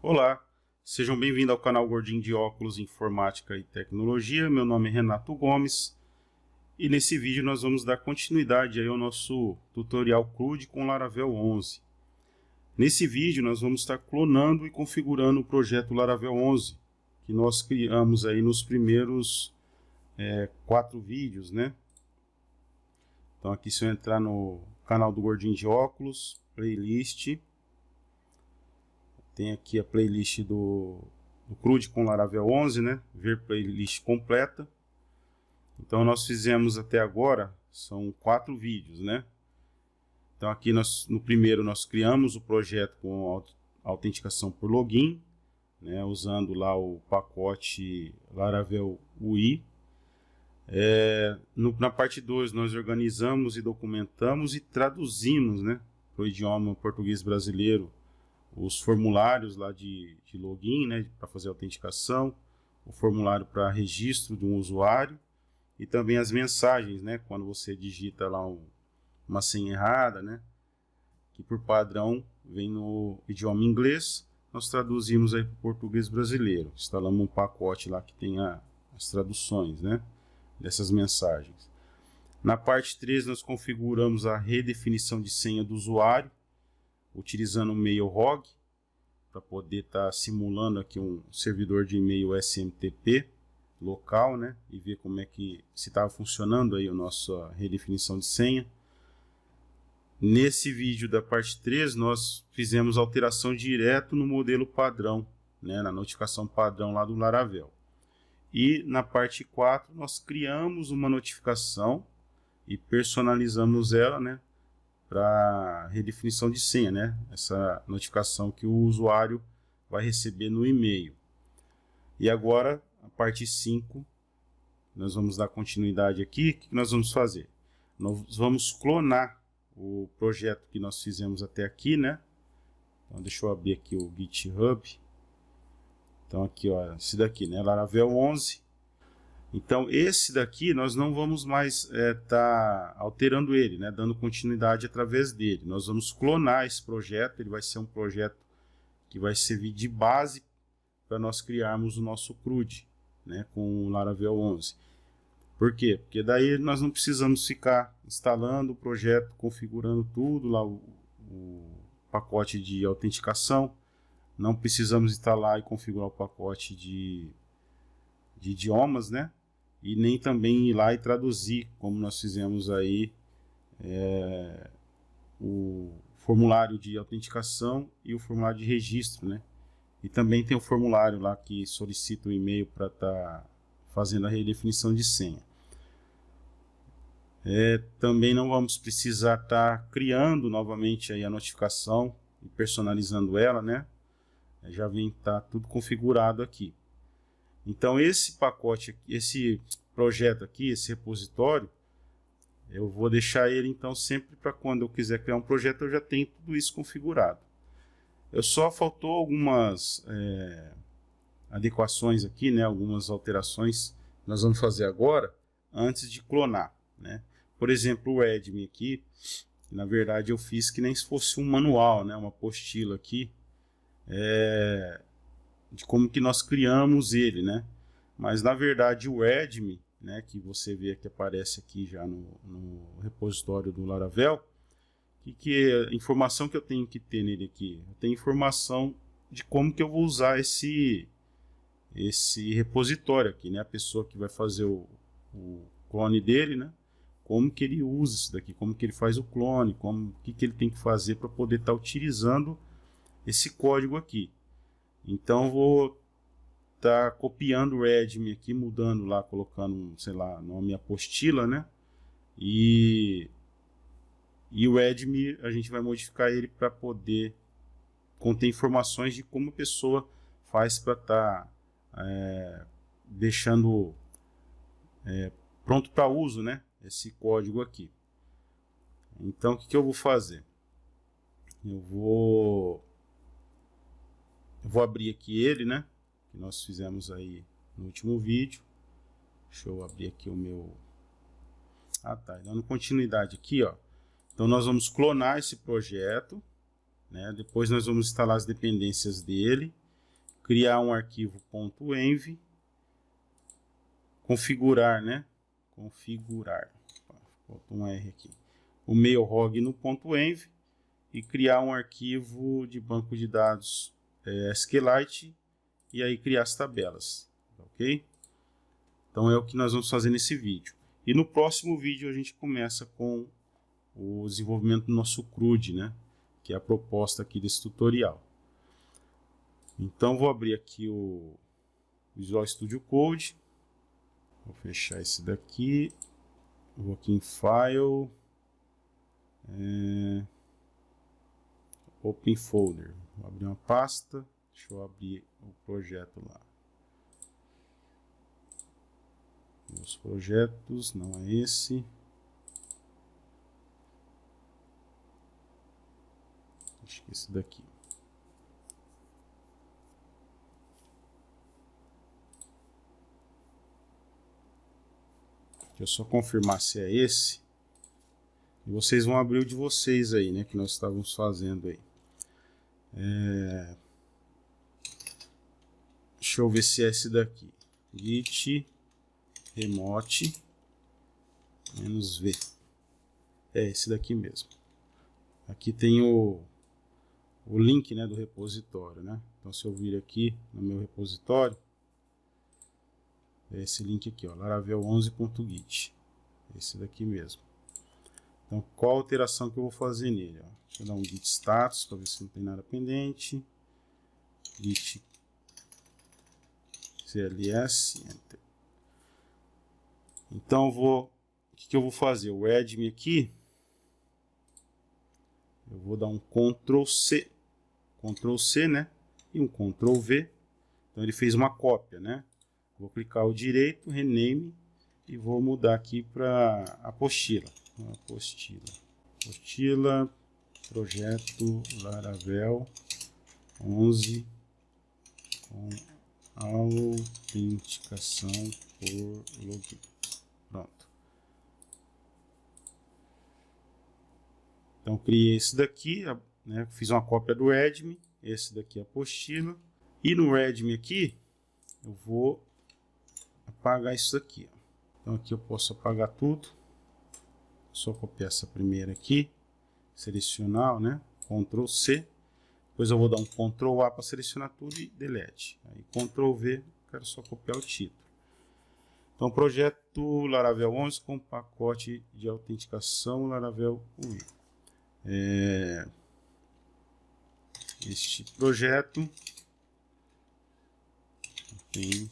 Olá, sejam bem-vindos ao canal Gordinho de Óculos, Informática e Tecnologia. Meu nome é Renato Gomes e nesse vídeo nós vamos dar continuidade aí ao nosso tutorial CRUD com Laravel 11. Nesse vídeo nós vamos estar clonando e configurando o projeto Laravel 11 que nós criamos aí nos primeiros 4 vídeos, né? Então aqui, se eu entrar no canal do Gordinho de Óculos, playlist, tem aqui a playlist do CRUD com Laravel 11, né? Ver playlist completa. Então nós fizemos até agora, são 4 vídeos, né? Então aqui no primeiro nós criamos o projeto com autenticação por login, né? Usando lá o pacote Laravel UI. Na parte 2 nós organizamos e documentamos e traduzimos, né, para o idioma português brasileiro os formulários lá de login, né, para fazer autenticação, o formulário para registro de um usuário e também as mensagens, né, quando você digita lá uma senha errada, né, que por padrão vem no idioma inglês, nós traduzimos aí para o português brasileiro. Instalamos um pacote lá que tem as traduções, né, dessas mensagens. Na parte 3 nós configuramos a redefinição de senha do usuário, utilizando o Mailhog, para poder estar simulando aqui um servidor de e-mail SMTP local, né, e ver como é que se estava funcionando aí a nossa redefinição de senha. Nesse vídeo da parte 3 nós fizemos alteração direto no modelo padrão, né, na notificação padrão lá do Laravel. E na parte 4 nós criamos uma notificação e personalizamos ela, né, para redefinição de senha, né, essa notificação que o usuário vai receber no e-mail. E agora a parte 5 nós vamos dar continuidade aqui. O que nós vamos fazer? Nós vamos clonar o projeto que nós fizemos até aqui, né? Então deixa eu abrir aqui o GitHub. Então aqui, ó, esse daqui, né, Laravel 11. Então esse daqui nós não vamos mais tá alterando ele, né, dando continuidade através dele. Nós vamos clonar esse projeto, ele vai ser um projeto que vai servir de base para nós criarmos o nosso CRUD, né, com o Laravel 11. Por quê? Porque daí nós não precisamos ficar instalando o projeto, configurando tudo lá, o pacote de autenticação. Não precisamos instalar e configurar o pacote de idiomas, né? E nem também ir lá e traduzir, como nós fizemos aí o formulário de autenticação e o formulário de registro, né? E também tem o formulário lá que solicita o e-mail para estar fazendo a redefinição de senha. Também não vamos precisar estar criando novamente aí a notificação e personalizando ela, né? Já vem tudo configurado aqui. Então esse pacote, esse projeto aqui, esse repositório, eu vou deixar ele então sempre para quando eu quiser criar um projeto eu já tenho tudo isso configurado. Só faltou algumas adequações aqui, né, algumas alterações que nós vamos fazer agora antes de clonar, né? Por exemplo, o readme aqui, na verdade eu fiz que nem se fosse um manual, né, uma apostila aqui, de como que nós criamos ele, né? Mas na verdade o readme, né, que você vê que aparece aqui já no repositório do Laravel, que é a informação que eu tenho que ter nele aqui? Eu tenho informação de como que eu vou usar esse repositório aqui, né? A pessoa que vai fazer o clone dele, né? Como que ele usa isso daqui, como que ele faz o clone, o que ele tem que fazer para poder estar utilizando esse código aqui. Então eu vou estar copiando o readme aqui, mudando lá, colocando, sei lá, nome apostila, né? E o readme a gente vai modificar ele para poder conter informações de como a pessoa faz para estar deixando pronto para uso, né, esse código aqui. Então o que eu vou fazer? Eu vou abrir aqui ele, né, que nós fizemos aí no último vídeo. Deixa eu abrir aqui o meu... dando continuidade aqui, ó. Então nós vamos clonar esse projeto, né? Depois nós vamos instalar as dependências dele criar um arquivo .env, configurar, né? Configurar, faltou um R aqui, o mailhog no .env e criar um arquivo de banco de dados SQLite e aí criar as tabelas, ok? Então é o que nós vamos fazer nesse vídeo. E no próximo vídeo a gente começa com o desenvolvimento do nosso CRUD, né? Que é a proposta aqui desse tutorial. Então vou abrir aqui o Visual Studio Code. Vou fechar esse daqui. Vou aqui em File. Open Folder. Vou abrir uma pasta. Deixa eu abrir o projeto lá. Os projetos, não é esse. Acho que esse daqui. Deixa eu só confirmar se é esse. E vocês vão abrir o de vocês aí, né? Que nós estávamos fazendo aí. Deixa eu ver se é esse daqui. Git remote -v. É esse daqui mesmo. Aqui tem o link, né, do repositório, né? Então se eu vir aqui no meu repositório, é esse link aqui, ó, laravel11.git. Esse daqui mesmo. Então qual alteração que eu vou fazer nele? Ó? Deixa eu dar um git status para ver se não tem nada pendente. Git cls, enter. Então o que eu vou fazer? O admin aqui, eu vou dar um Ctrl C, né? E um Ctrl V. Então ele fez uma cópia, né? Vou clicar o direito, rename, e vou mudar aqui para apostila. Apostila, projeto Laravel 11 com autenticação por login. Pronto. Então criei esse daqui, né? Fiz uma cópia do admin, esse daqui é a apostila. E no admin aqui, eu vou apagar isso aqui. Então aqui eu posso apagar tudo. Só copiar essa primeira aqui, selecionar, né? Ctrl C. Depois eu vou dar um Ctrl A para selecionar tudo e delete. Aí Ctrl V, quero só copiar o título. Então projeto Laravel 11 com pacote de autenticação Laravel UI. Este projeto tem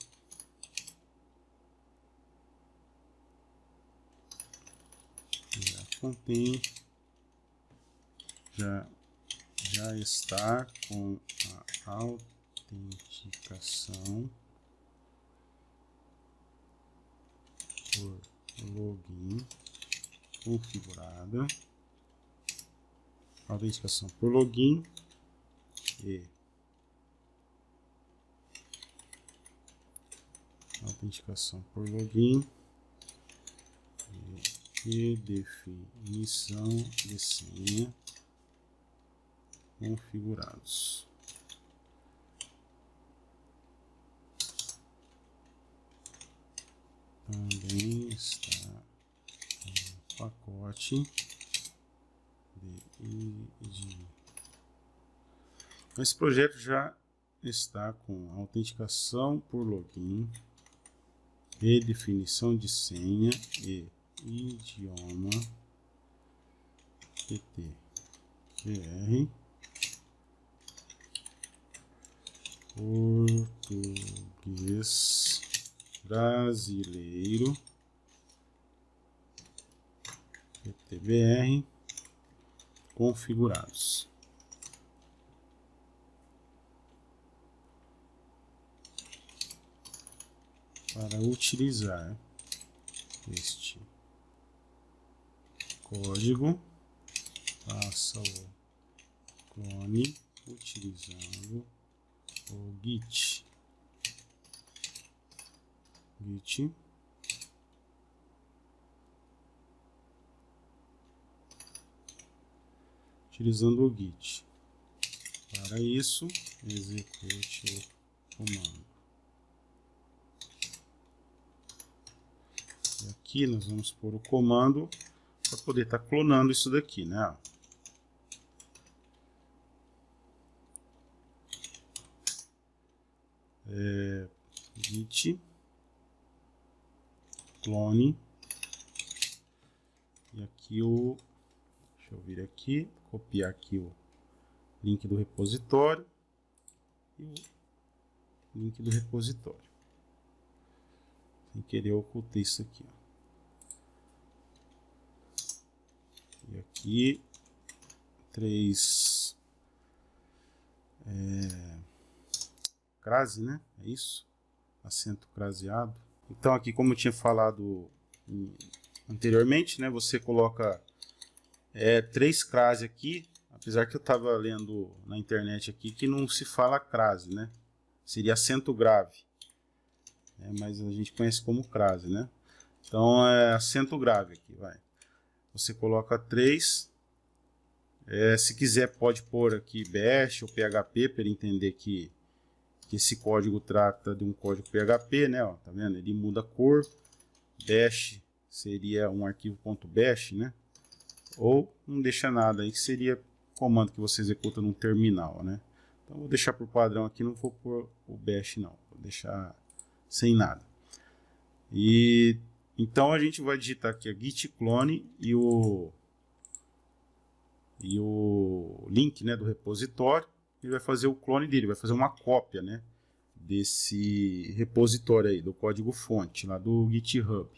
já está com a autenticação por login configurada. Autenticação por login e autenticação por login e definição de senha configurados. Também está no pacote de esse projeto já está com autenticação por login, redefinição de senha e idioma PTBR, português brasileiro, PTBR, configurados. Para utilizar este código, faça o clone utilizando o Git. Utilizando o Git. Para isso, execute comando. E aqui nós vamos pôr o comando para poder estar clonando isso daqui, né? Git clone. E aqui deixa eu vir aqui, copiar aqui o link do repositório e o link do repositório. Sem querer eu ocultei isso aqui, ó. E aqui 3 crase, né? É isso? Acento craseado. Então aqui, como eu tinha falado anteriormente, né? Você coloca 3 crase aqui, apesar que eu estava lendo na internet aqui que não se fala crase, né? Seria acento grave, mas a gente conhece como crase, né? Então é acento grave aqui, vai. Você coloca 3. Se quiser pode pôr aqui bash ou php para ele entender que esse código trata de um código PHP, né? Ó, tá vendo? Ele muda a cor. Bash seria um arquivo .bash, né? Ou não deixa nada aí, que seria comando que você executa num terminal, né? Então vou deixar por padrão aqui, não vou pôr o bash não, vou deixar sem nada. E então a gente vai digitar aqui a git clone e o link, né, do repositório. Ele vai fazer o clone dele, vai fazer uma cópia, né, desse repositório aí, do código fonte lá do GitHub.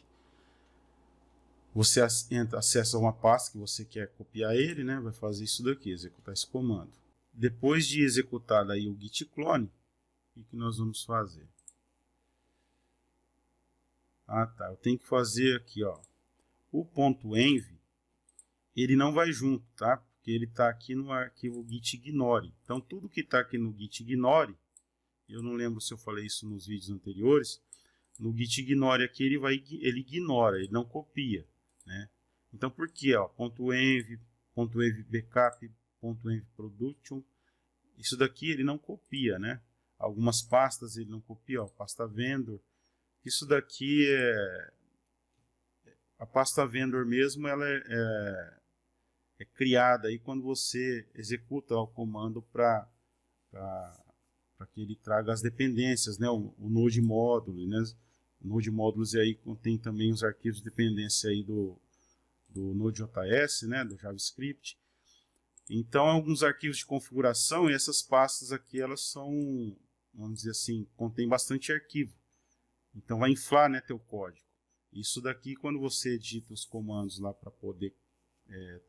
Você acessa uma pasta que você quer copiar ele, né, vai fazer isso daqui, executar esse comando. Depois de executar aí o git clone, o que nós vamos fazer? Ah, tá, eu tenho que fazer aqui, ó, o .env, ele não vai junto, tá? Porque ele está aqui no arquivo gitignore. Então, tudo que está aqui no gitignore, eu não lembro se eu falei isso nos vídeos anteriores, no gitignore aqui ele ignora, ele não copia, né? Então, por que? Ó, .env, .env backup, .env production, isso daqui ele não copia, né? Algumas pastas ele não copia, ó, pasta vendor. Isso daqui a pasta vendor mesmo, ela é criada aí quando você executa o comando para que ele traga as dependências, né? O Node módulo, né? O Node módulos aí contém também os arquivos de dependência aí do Node.js, né? Do JavaScript. Então, alguns arquivos de configuração, e essas pastas aqui, elas são, vamos dizer assim, contém bastante arquivo. Então, vai inflar, né, teu código. Isso daqui, quando você digita os comandos lá para poder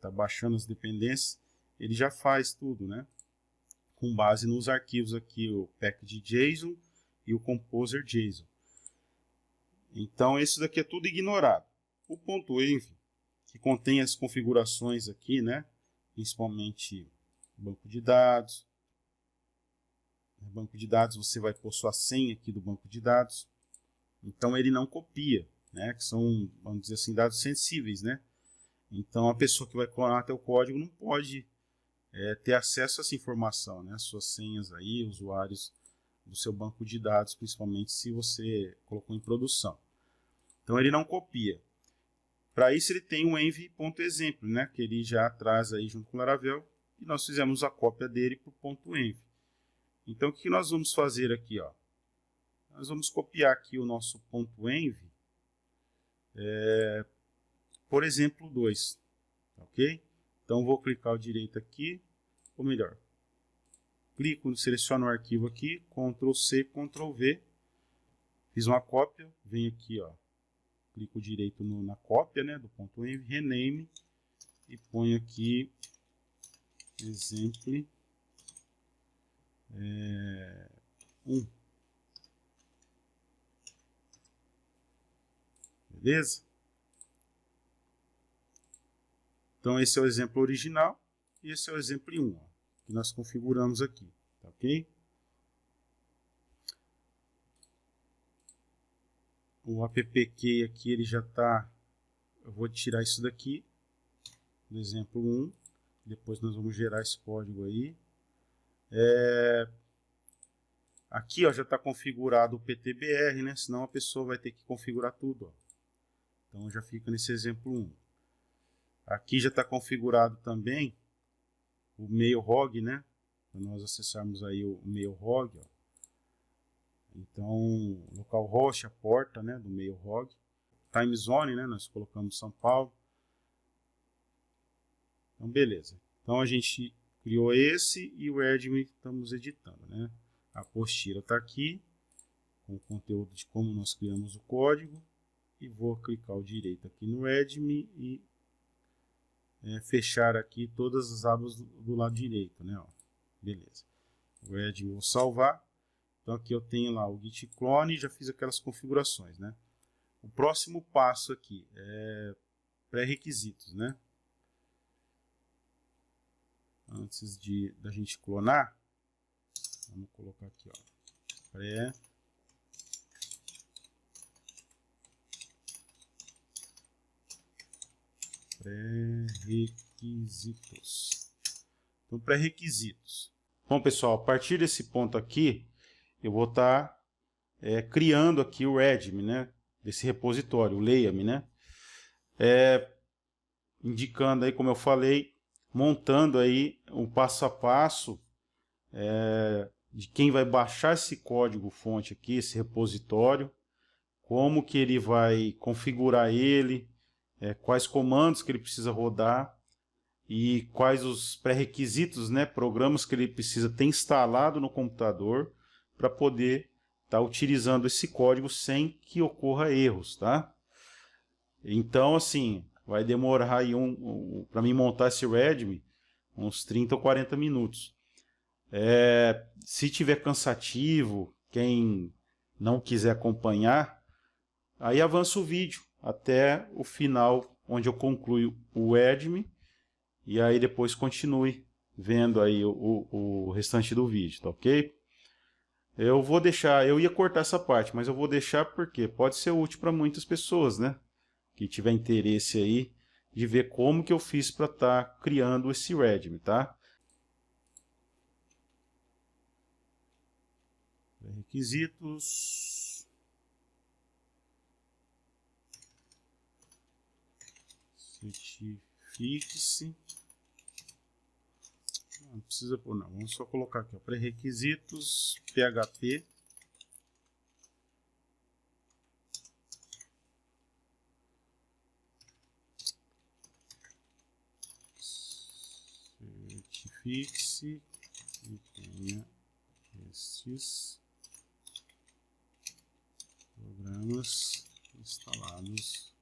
tá baixando as dependências, ele já faz tudo, né? Com base nos arquivos aqui, o package.json e o composer.json. Então, esse daqui é tudo ignorado. O .env, que contém as configurações aqui, né? Principalmente banco de dados. No banco de dados você vai pôr sua senha aqui do banco de dados. Então ele não copia, né? Que são, vamos dizer assim, dados sensíveis, né? Então a pessoa que vai clonar teu código não pode ter acesso a essa informação, né? Suas senhas aí, usuários do seu banco de dados, principalmente se você colocou em produção. Então ele não copia. Para isso ele tem um env.exemplo, né? Que ele já traz aí junto com o Laravel, e nós fizemos a cópia dele para o .env. Então o que nós vamos fazer aqui, ó? Nós vamos copiar aqui o nosso .env, por exemplo 2, ok? Então vou clicar ao direito aqui, ou melhor, clico, seleciono o arquivo aqui, Ctrl C, Ctrl V, fiz uma cópia, venho aqui, ó, clico direito na cópia, né, do .env, rename, e ponho aqui exemplo 1. Beleza? Então esse é o exemplo original e esse é o exemplo 1, ó, que nós configuramos aqui, tá ok? O appkey aqui ele já está, eu vou tirar isso daqui, do exemplo 1, depois nós vamos gerar esse código aí. Aqui, ó, já está configurado o PTBR, né? Senão a pessoa vai ter que configurar tudo, ó. Então já fica nesse exemplo 1. Aqui já está configurado também o Mailhog, né? Para nós acessarmos aí o Mailhog, ó. Então, localhost, a porta, né, do Mailhog. Time Zone, né? Nós colocamos São Paulo. Então, beleza. Então a gente criou esse e o admin estamos editando, né? A apostila está aqui, com o conteúdo de como nós criamos o código. E vou clicar o direito aqui no admin e fechar aqui todas as abas do lado direito, né? Ó, beleza. O admin vou salvar. Então aqui eu tenho lá o git clone e já fiz aquelas configurações, né? O próximo passo aqui é pré-requisitos, né? Antes da gente clonar, vamos colocar aqui, ó, pré-requisitos. Então, pré-requisitos. Bom, pessoal, a partir desse ponto aqui, eu vou estar criando aqui o admin, né, desse repositório, o leia-me, né, indicando aí, como eu falei, montando aí o passo a passo de quem vai baixar esse código fonte aqui, esse repositório, como que ele vai configurar ele, quais comandos que ele precisa rodar e quais os pré-requisitos, né, programas que ele precisa ter instalado no computador para poder estar utilizando esse código sem que ocorra erros, tá? Então, assim, vai demorar aí para mim montar esse readme uns 30 ou 40 minutos. Se tiver cansativo, quem não quiser acompanhar, aí avança o vídeo até o final, onde eu concluo o admin, e aí depois continue vendo aí o restante do vídeo, tá ok? Eu vou deixar, eu ia cortar essa parte, mas eu vou deixar porque pode ser útil para muitas pessoas, né? Que tiver interesse aí de ver como que eu fiz para estar criando esse readme, tá? Requisitos. Certifique-se. Não precisa pôr, não. Vamos só colocar aqui, pré-requisitos, PHP. Certifique-se e tenha estes programas instalados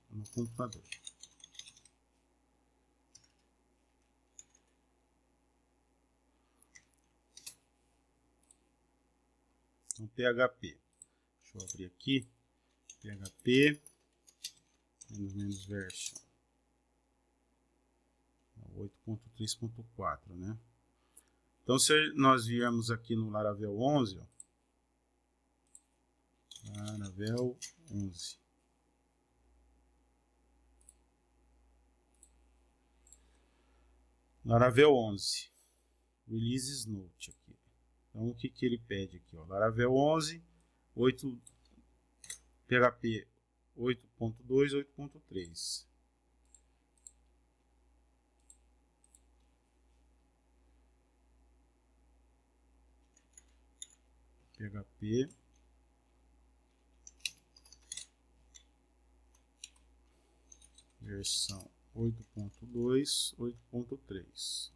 no computador. Então, PHP. Deixa eu abrir aqui. PHP menos version 8.3.4, né? Então, se nós viermos aqui no Laravel 11, ó, Laravel 11. Laravel 11. Releases Note aqui. Então, o que ele pede aqui? Ó? Laravel 11, 8, PHP 8.2, 8.3. PHP versão 8.2, 8.3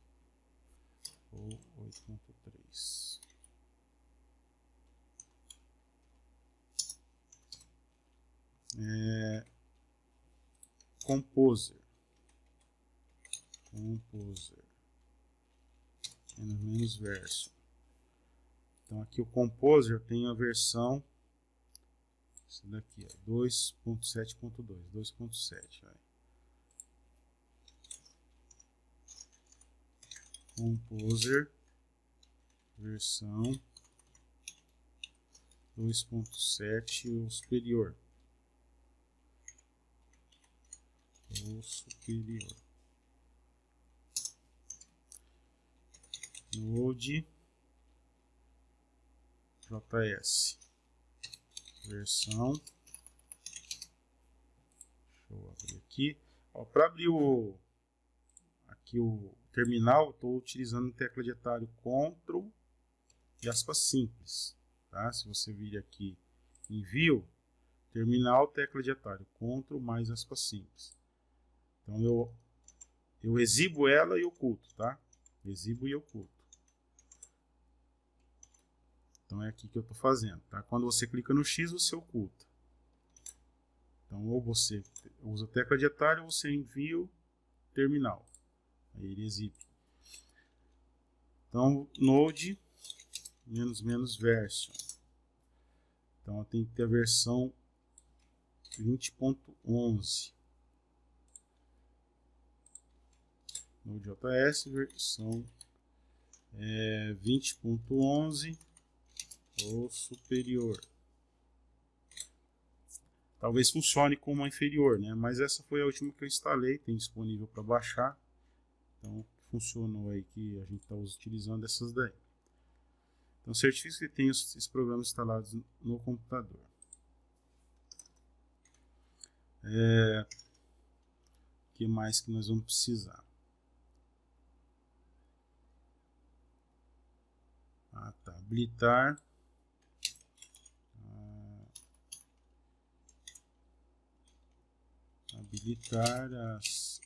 ou 8.3. Composer menos version. Então aqui o Composer tem a versão, esse daqui, 2.7.2, 2.7. Composer versão 2.7 ou superior. Node JS versão. Deixa eu abrir aqui. Para abrir aqui o terminal, estou utilizando a tecla de atalho Ctrl e aspas simples. Tá? Se você vir aqui envio, terminal, tecla de atalho Ctrl mais aspas simples. Então eu exibo ela e oculto, tá? Exibo e oculto. Então é aqui que eu estou fazendo, tá? Quando você clica no X, você oculta. Então ou você usa a tecla de atalho ou você envia o terminal. Aí ele exibe. Então node -- version. Então tem que ter a versão 20.11. Node.js versão 20.11 ou superior. Talvez funcione como a inferior, né? Mas essa foi a última que eu instalei, tem disponível para baixar. Então funcionou aí que a gente está utilizando essas daí. Então certifique que tem esses programas instalados no computador. O que mais que nós vamos precisar? Tá. Habilitar as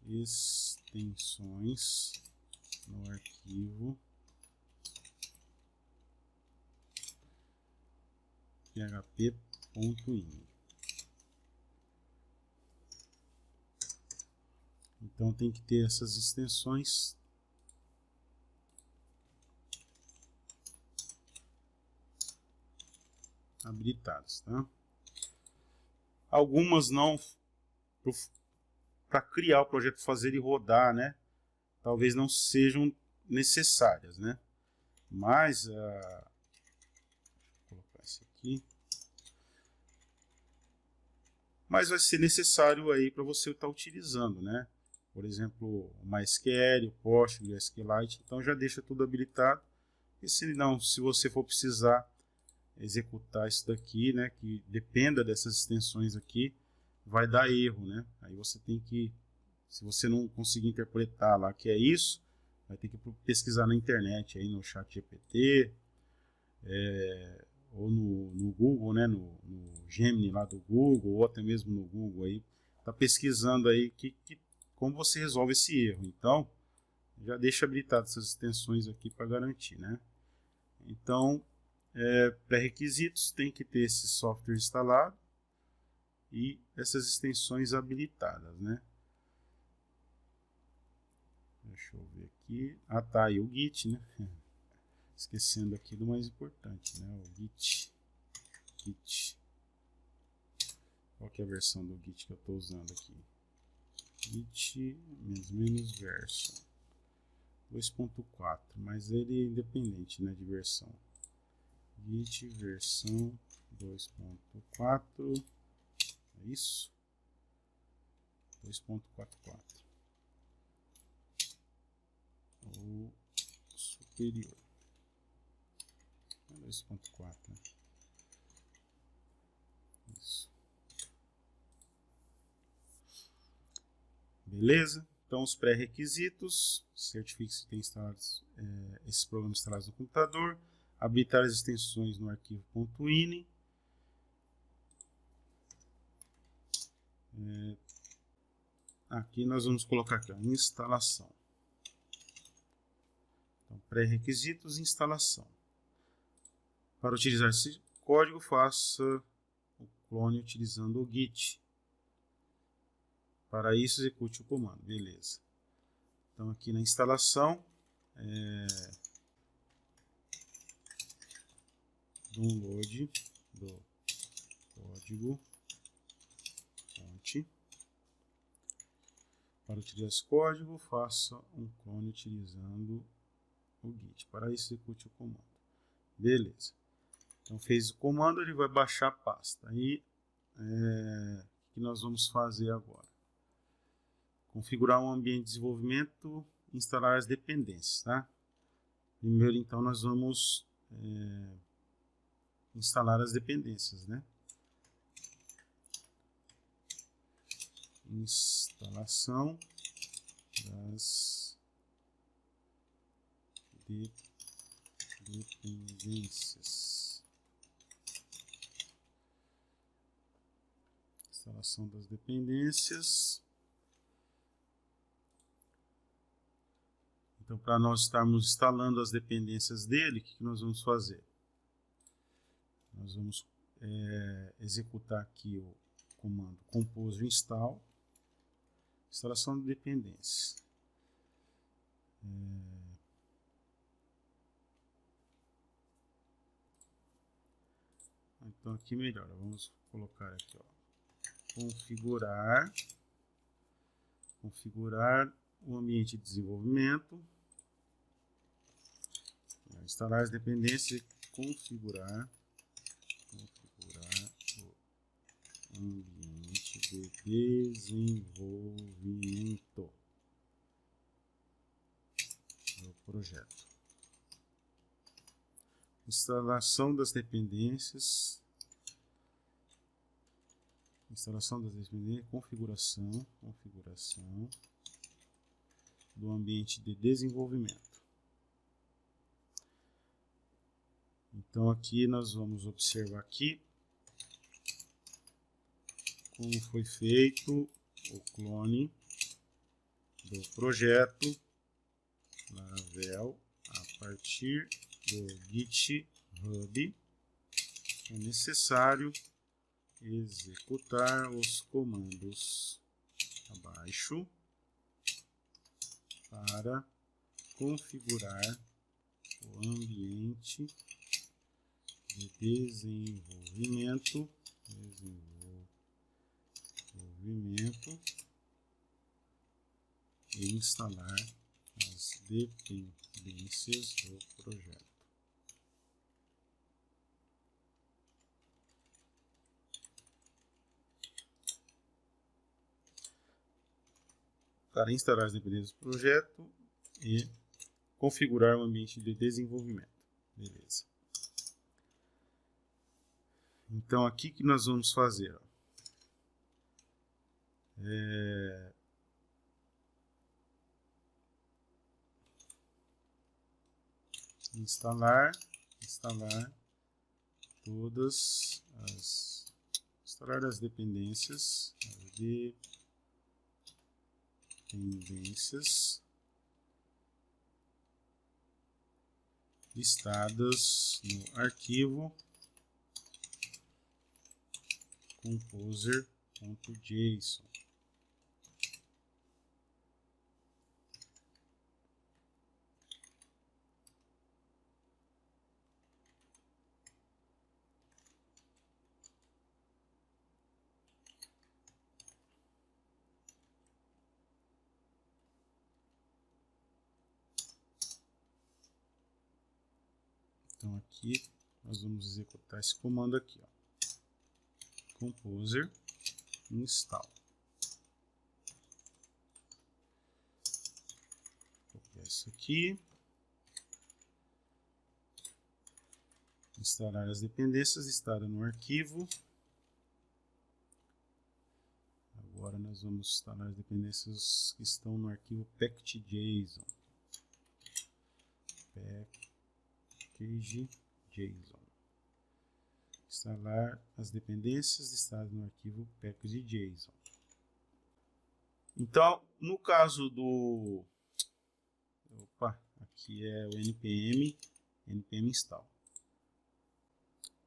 extensões no arquivo php.ini. Então tem que ter essas extensões habilitadas, tá? Algumas não, para criar o projeto, fazer ele rodar, né? Talvez não sejam necessárias, né? Mas vou colocar esse aqui. Mas vai ser necessário aí para você estar utilizando, né? Por exemplo, o MySQL, o Postgre, o SQLite. Então já deixa tudo habilitado. E se não, se você for precisar executar isso daqui, né, que dependa dessas extensões aqui, vai dar erro, né? Aí você tem que, se você não conseguir interpretar lá que é isso, vai ter que pesquisar na internet, aí no ChatGPT, ou no Google, né, no Gemini lá do Google, ou até mesmo no Google aí, tá pesquisando aí como você resolve esse erro. Então, já deixa habilitado essas extensões aqui para garantir, né? Então, pré-requisitos, tem que ter esse software instalado e essas extensões habilitadas, né? Deixa eu ver aqui. Tá, e o Git, né? Esquecendo aqui do mais importante, né? O Git. Qual que é a versão do Git que eu estou usando aqui? Git -- version 2.4, mas ele é independente, né, de versão. Git versão 2.4, é isso? 2.44 ou superior. 2.4, né? Isso. Beleza? Então os pré-requisitos: certifique-se que tem instalados, esses programas instalados no computador, habilitar as extensões no arquivo .ini, aqui nós vamos colocar aqui, ó, instalação. Então, pré-requisitos, instalação. Para utilizar esse código, faça o clone utilizando o Git. Para isso, execute o comando. Beleza. Então, aqui na instalação, download do código fonte. Para utilizar esse código, faça um clone utilizando o Git. Para isso, execute o comando. Beleza. Então, fez o comando, ele vai baixar a pasta. Aí, o que nós vamos fazer agora? Configurar um ambiente de desenvolvimento, instalar as dependências, tá? Primeiro, então, nós vamos instalar as dependências, né? Instalação das dependências. Instalação das dependências. Então, para nós estarmos instalando as dependências dele, o que nós vamos fazer? Nós vamos executar aqui o comando compose install, instalação de dependências. Então aqui melhora, vamos colocar aqui, ó, configurar o ambiente de desenvolvimento, instalar as dependências e configurar o ambiente de desenvolvimento do projeto. Instalação das dependências, configuração do ambiente de desenvolvimento. Então aqui nós vamos observar aqui como foi feito o clone do projeto Laravel a partir do GitHub. É necessário executar os comandos abaixo para configurar o ambiente de desenvolvimento e instalar as dependências do projeto. Para instalar as dependências do projeto e configurar o ambiente de desenvolvimento. Beleza. Então aqui que nós vamos fazer, ó. Instalar as dependências listadas no arquivo composer.json. Então aqui nós vamos executar esse comando aqui, ó. Composer install. Vou copiar isso aqui. Instalar as dependências, instala no arquivo. Agora nós vamos instalar as dependências que estão no arquivo package.json. Instalar as dependências listadas no arquivo package.json. Então, no caso do... aqui é o npm install.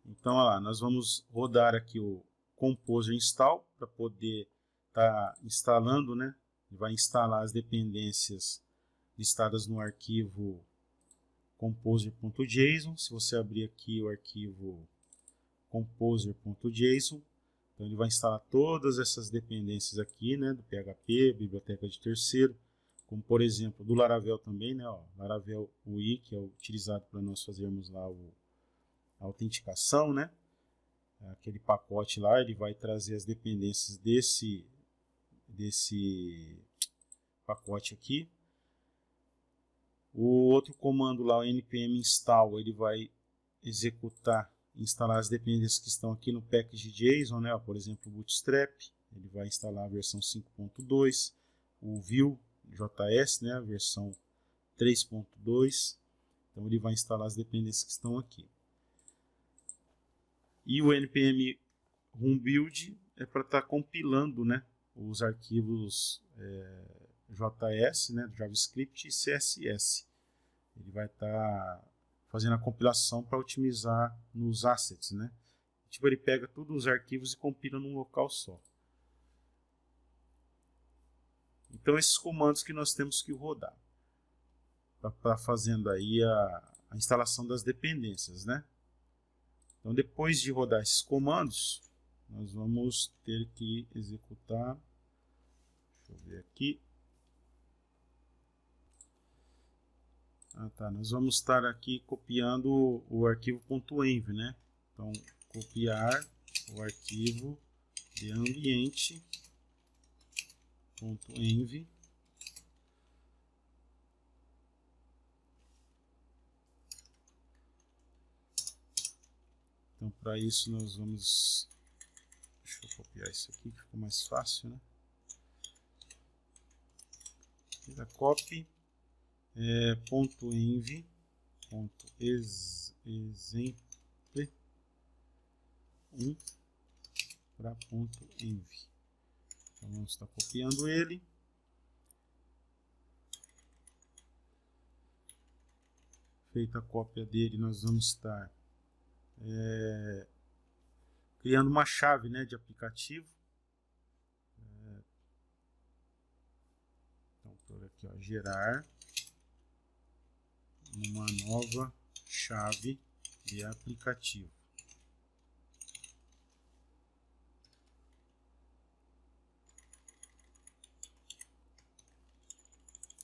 Então, olha lá, nós vamos rodar aqui o composer install para poder estar instalando, né? Vai instalar as dependências listadas no arquivo composer.json. Se você abrir aqui o arquivo composer.json, então ele vai instalar todas essas dependências aqui, né, do PHP, biblioteca de terceiro, como por exemplo do Laravel também, né, ó, Laravel UI, que é utilizado para nós fazermos lá a autenticação, né, aquele pacote lá, ele vai trazer as dependências desse pacote aqui. O outro comando lá, o npm install, ele vai executar, instalar as dependências que estão aqui no package JSON, né? Por exemplo, o Bootstrap, ele vai instalar a versão 5.2, o Vue.js, né? A versão 3.2, então ele vai instalar as dependências que estão aqui. E o npm run build é para estar compilando, né, os arquivos JS, né, do JavaScript e CSS. Ele vai estar fazendo a compilação para otimizar nos assets, né? Tipo, ele pega todos os arquivos e compila num local só. Então, esses comandos que nós temos que rodar para fazendo aí a instalação das dependências, né? Então, depois de rodar esses comandos, nós vamos ter que executar. Deixa eu ver aqui. Nós vamos estar aqui copiando o arquivo .env, né? Então, copiar o arquivo de ambiente .env. Então, para isso nós vamos... Deixa eu copiar isso aqui que ficou mais fácil, né? Fiz a copy. .env .exemple 1 para .env. Então vamos estar copiando ele. Feita a cópia dele, nós vamos estar criando uma chave, né, de aplicativo. Então por aqui, ó, gerar uma nova chave de aplicativo.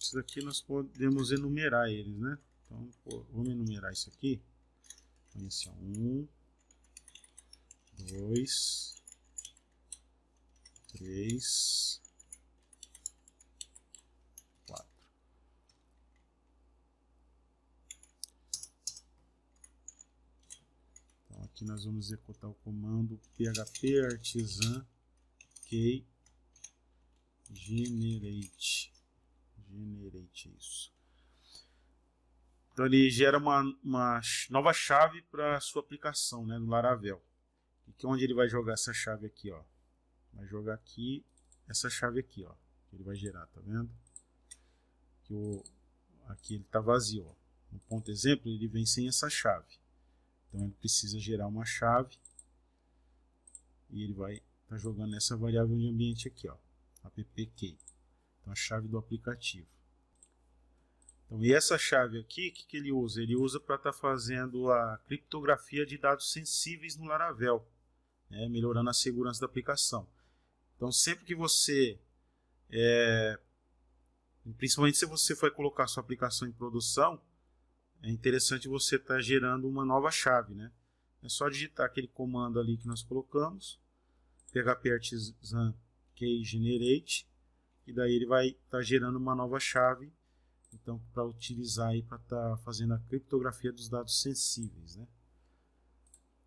Isso daqui nós podemos enumerar eles, né? Então, vamos enumerar isso aqui. Então, esse é 1, 2, 3, 4. Então, aqui nós vamos executar o comando php artisan key generate isso. Então ele gera uma nova chave para a sua aplicação, né, no Laravel. E que onde ele vai jogar essa chave aqui, ó? Vai jogar aqui essa chave aqui, ó. Que ele vai gerar, tá vendo? Aqui ele está vazio, ó. No ponto exemplo ele vem sem essa chave. Então ele precisa gerar uma chave e ele vai estar jogando essa variável de ambiente aqui, ó, appkey. Então a chave do aplicativo. Então, e essa chave aqui, o que ele usa? Ele usa para estar fazendo a criptografia de dados sensíveis no Laravel, né, melhorando a segurança da aplicação. Então, sempre que você, principalmente se você for colocar sua aplicação em produção, é interessante você estar gerando uma nova chave, né? É só digitar aquele comando ali que nós colocamos, php artisan key generate, e daí ele vai estar gerando uma nova chave. Então, para utilizar aí para estar fazendo a criptografia dos dados sensíveis, né?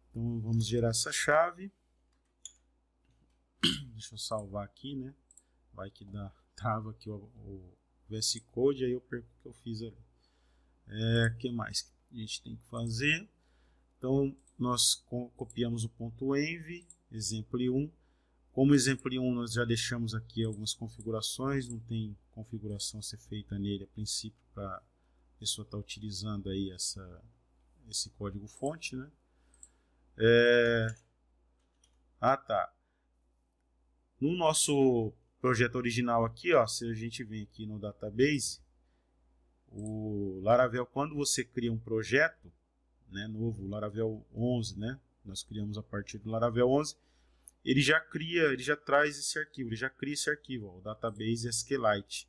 Então, vamos gerar essa chave. Deixa eu salvar aqui, né? Vai que trava aqui o VS Code, aí eu perco o que eu fiz ali. O que mais que a gente tem que fazer? Então, nós copiamos o .env, exemplo 1. Como exemplo 1, nós já deixamos aqui algumas configurações, não tem configuração a ser feita nele a princípio para a pessoa estar utilizando aí esse código fonte, né? No nosso projeto original aqui, ó, se a gente vem aqui no database, o Laravel, quando você cria um projeto, né, novo, Laravel 11, né? Nós criamos a partir do Laravel 11. Ele já traz esse arquivo, ele já cria esse arquivo, ó, o database SQLite,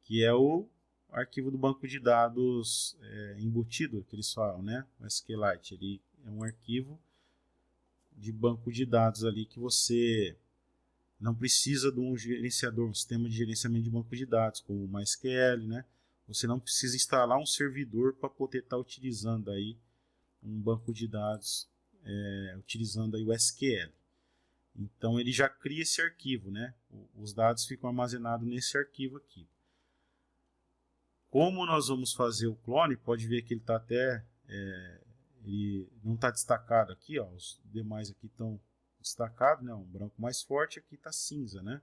que é o arquivo do banco de dados embutido, que eles falam, né? O SQLite, ele é um arquivo de banco de dados ali que você não precisa de um gerenciador, um sistema de gerenciamento de banco de dados, como o MySQL, né? Você não precisa instalar um servidor para poder estar utilizando aí um banco de dados utilizando aí o SQL. Então ele já cria esse arquivo, né? Os dados ficam armazenados nesse arquivo aqui. Como nós vamos fazer o clone, pode ver que ele está até... ele não está destacado aqui, ó, os demais aqui estão destacados, né? Um branco mais forte, aqui está cinza, né?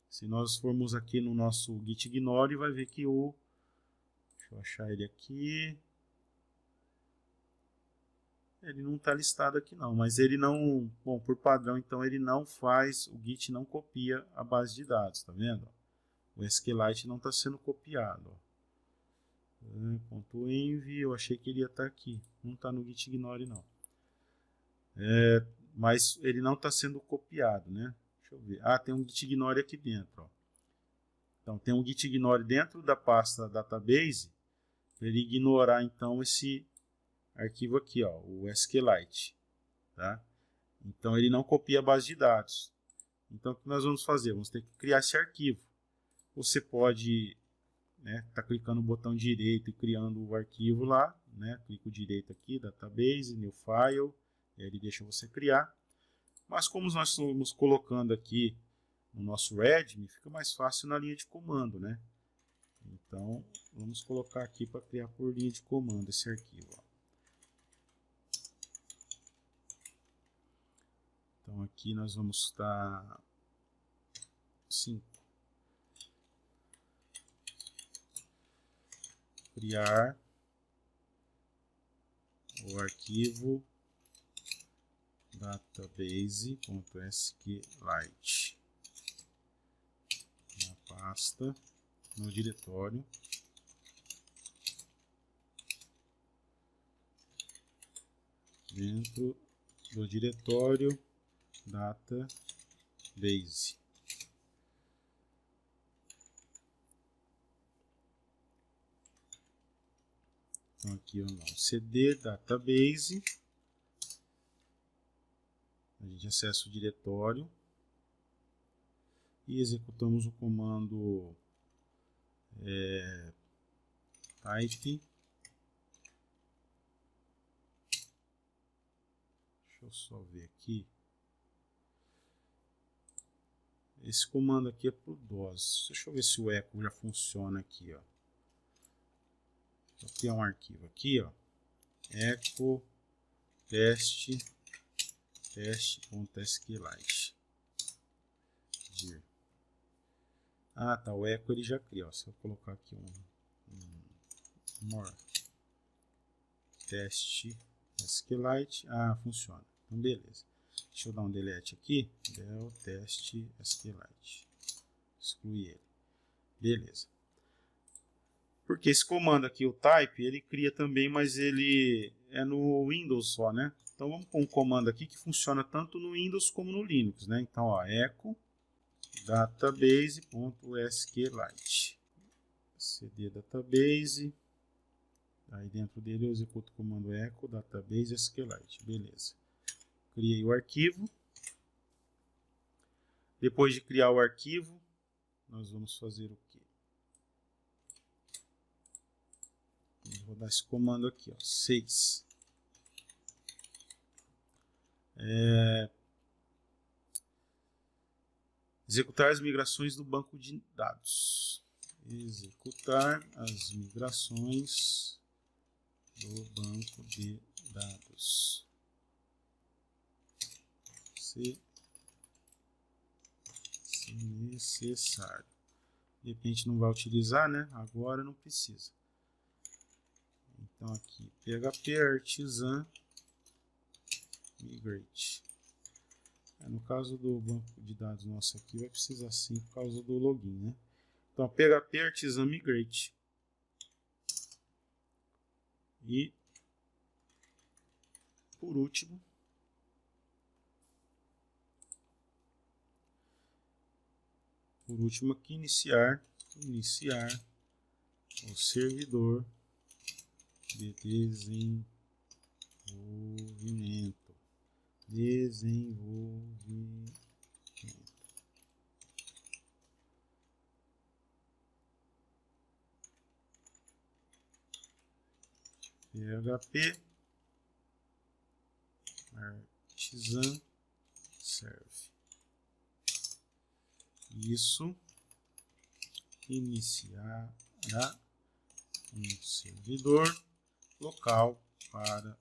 Se nós formos aqui no nosso git ignore, vai ver que deixa eu achar ele aqui. Ele não está listado aqui não, mas ele não... Bom, por padrão, então ele não faz... O git não copia a base de dados, tá vendo? O SQLite não está sendo copiado, ó. .env, eu achei que ele ia estar aqui. Não está no git ignore não. Mas ele não está sendo copiado, né? Deixa eu ver. Ah, tem um git ignore aqui dentro, ó. Então tem um git ignore dentro da pasta database para ele ignorar então esse arquivo aqui, ó, o SQLite, tá? Então ele não copia a base de dados. Então o que nós vamos fazer? Vamos ter que criar esse arquivo. Você pode, né, tá clicando no botão direito e criando o arquivo lá, né? Clico direito aqui, database, new file, e aí ele deixa você criar. Mas como nós estamos colocando aqui no nosso readme, fica mais fácil na linha de comando, né? Então vamos colocar aqui para criar por linha de comando esse arquivo, ó. Então aqui nós vamos estar 5. Criar o arquivo database.sqlite na pasta, no diretório dentro do diretório database. Então aqui o cd database, a gente acessa o diretório e executamos o comando type. Deixa eu só ver aqui. Esse comando aqui é por DOS. Deixa eu ver se o echo já funciona aqui, ó. Vou criar um arquivo aqui, ó. Echo teste.sqlite. Ah, tá. O echo ele já cria, ó. Se eu colocar aqui um more teste SQLite, funciona. Então beleza. Deixa eu dar um delete aqui, del teste SQLite. Excluir ele. Beleza. Porque esse comando aqui, o type, ele cria também, mas ele é no Windows só, né? Então vamos com um comando aqui que funciona tanto no Windows como no Linux, né? Então, ó, echo database.sqlite. cd database. Aí dentro dele eu executo o comando echo database SQLite. Beleza. Criei o arquivo. Depois de criar o arquivo, nós vamos fazer o quê? Vou dar esse comando aqui, ó, 6. Executar as migrações do banco de dados. Executar as migrações do banco de dados. Se necessário. De repente não vai utilizar, né? Agora não precisa. Então aqui, PHP Artisan Migrate. No caso do banco de dados nosso aqui, vai precisar sim por causa do login, né? Então, PHP Artisan Migrate. E, por último, aqui, iniciar o servidor de desenvolvimento. PHP artisan serve. Isso iniciará um servidor local para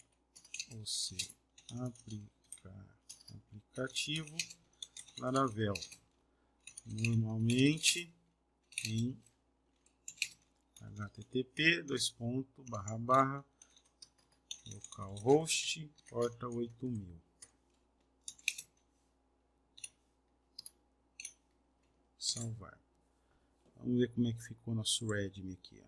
o seu aplicativo Laravel, normalmente em http://localhost porta 8000. Salvar. Vamos ver como é que ficou nosso readme aqui. Ó.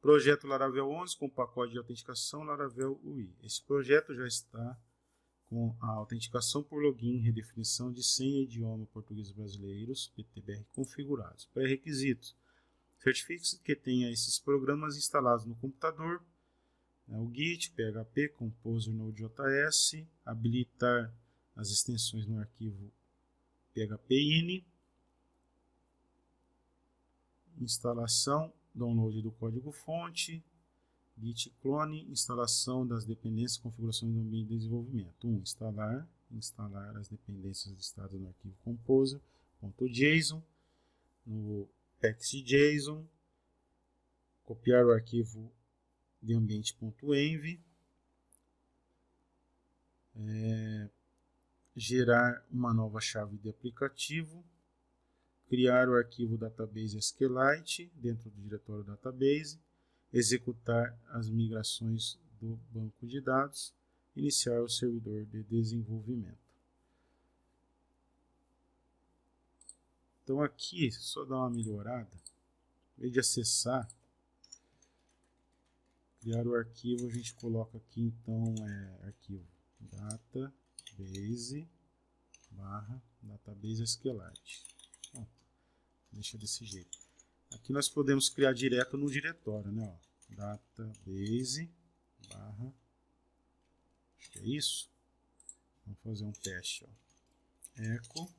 Projeto Laravel 11 com pacote de autenticação Laravel UI. Esse projeto já está com a autenticação por login, redefinição de senha, idioma português brasileiros, PTBR configurados. Pré-requisitos: certifique-se que tenha esses programas instalados no computador, o Git, PHP, Composer, Node.js, habilitar as extensões no arquivo PHP-ini, instalação, download do código-fonte, Git clone, instalação das dependências e configurações do ambiente de desenvolvimento. 1. Instalar as dependências listadas no arquivo composer.json, no package.json, copiar o arquivo de ambiente.env, gerar uma nova chave de aplicativo, criar o arquivo database SQLite dentro do diretório database, executar as migrações do banco de dados, iniciar o servidor de desenvolvimento. Então aqui, só dar uma melhorada, em vez de acessar, criar o arquivo, a gente coloca aqui então arquivo database SQLite. Bom, deixa desse jeito. Aqui nós podemos criar direto no diretório, né? Ó, database barra, acho que é isso. Vamos fazer um teste, ó. Echo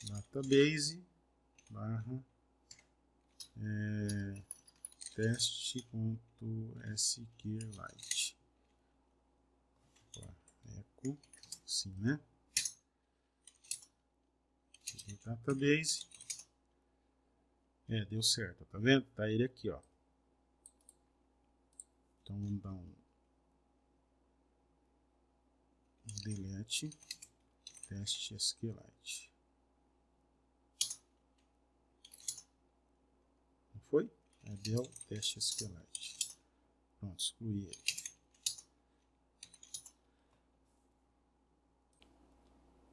database barra teste.sqlite. Echo, sim, né? Database. Deu certo, tá vendo? Tá ele aqui, ó. Então vamos dar um delete teste SQLite. Não foi? Deu teste SQLite. Pronto, excluí ele.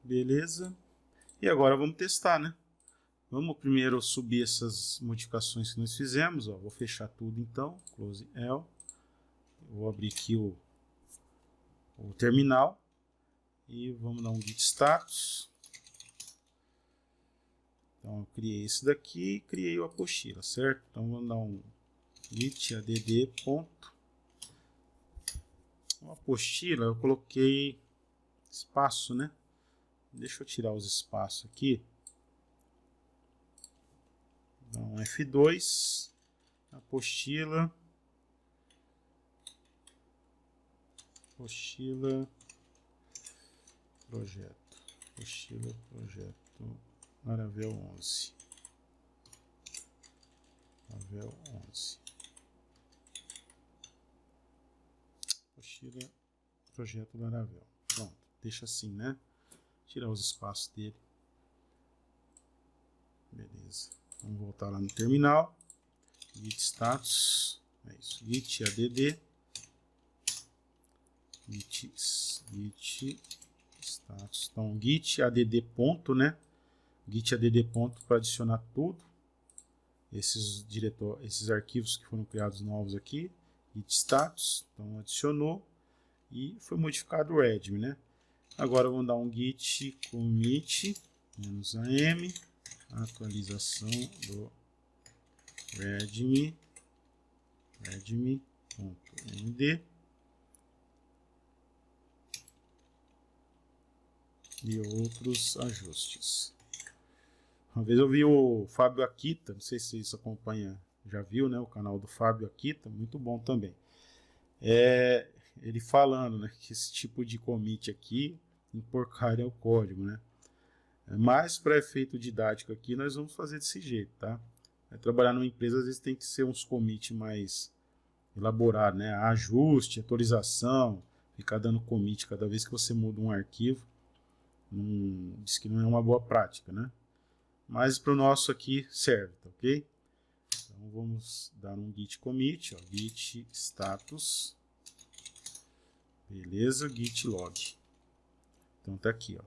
Beleza. E agora vamos testar, né? Vamos primeiro subir essas modificações que nós fizemos. Ó. Vou fechar tudo então. Close L. Vou abrir aqui o terminal. E vamos dar um git status. Então eu criei esse daqui e criei a apostila, certo? Então vamos dar um git add ponto. Uma apostila eu coloquei espaço, né? Deixa eu tirar os espaços aqui. Então F2, apostila projeto Laravel 11. Apostila projeto Laravel. Pronto, deixa assim, né? Tirar os espaços dele. Beleza. Vamos voltar lá no terminal. Git status. É isso. Git add. Git status. Então, git add ponto, né? Git add ponto para adicionar tudo. Esses arquivos que foram criados novos aqui. Git status. Então, adicionou. E foi modificado o readme, né? Agora vamos dar um git commit -am, atualização do readme.md e outros ajustes. Uma vez eu vi o Fábio Akita, não sei se vocês acompanham já viu, né? O canal do Fábio aqui, tá muito bom também. Ele falando, né, que esse tipo de commit aqui emporcaria o código, né? Mas para efeito didático aqui, nós vamos fazer desse jeito, tá? Trabalhar numa empresa, às vezes tem que ser uns commit mais elaborados, né? Ajuste, atualização, ficar dando commit cada vez que você muda um arquivo. Diz que não é uma boa prática, né? Mas para o nosso aqui serve, tá ok? Então vamos dar um git commit, ó, git status, beleza, git log. Então tá aqui, ó.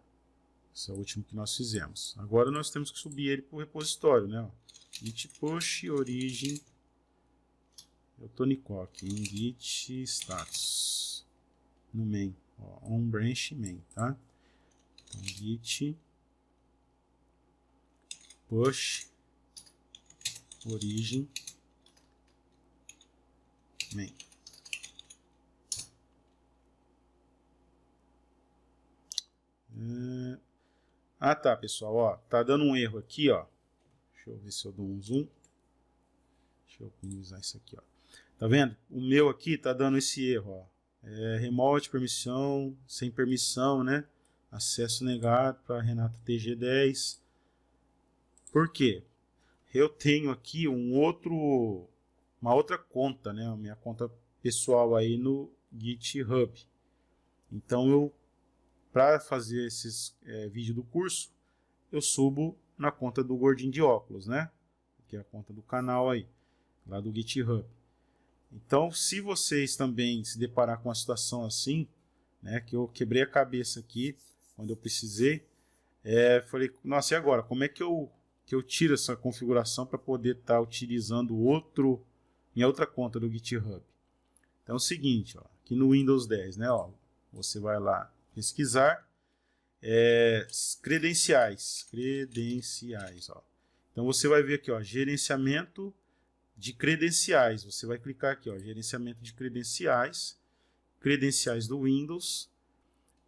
Esse é o último que nós fizemos. Agora nós temos que subir ele para o repositório, né? Ó. Git push origin. Eu tô aqui em git status no main, ó, on branch main, tá? Então, git push origin main. Ah, tá, pessoal, ó, tá dando um erro aqui, ó. Deixa eu ver se eu dou um zoom. Deixa eu minimizar isso aqui, ó. Tá vendo? O meu aqui tá dando esse erro, ó. Remote, permissão, sem permissão, né? Acesso negado para Renato TG10. Por quê? Eu tenho aqui uma outra conta, né? A minha conta pessoal aí no GitHub. Então, para fazer esses vídeos do curso, eu subo na conta do Gordinho de Óculos, né? Que é a conta do canal aí, lá do GitHub. Então, se vocês também se deparar com uma situação assim, que eu quebrei a cabeça aqui, quando eu precisei, falei, nossa, e agora? Como é que eu tiro essa configuração para poder estar utilizando minha outra conta do GitHub? Então é o seguinte, ó, aqui no Windows 10, né, ó, você vai lá pesquisar credenciais, ó. Então você vai ver aqui, ó, gerenciamento de credenciais. Você vai clicar aqui, ó, gerenciamento de credenciais, credenciais do Windows,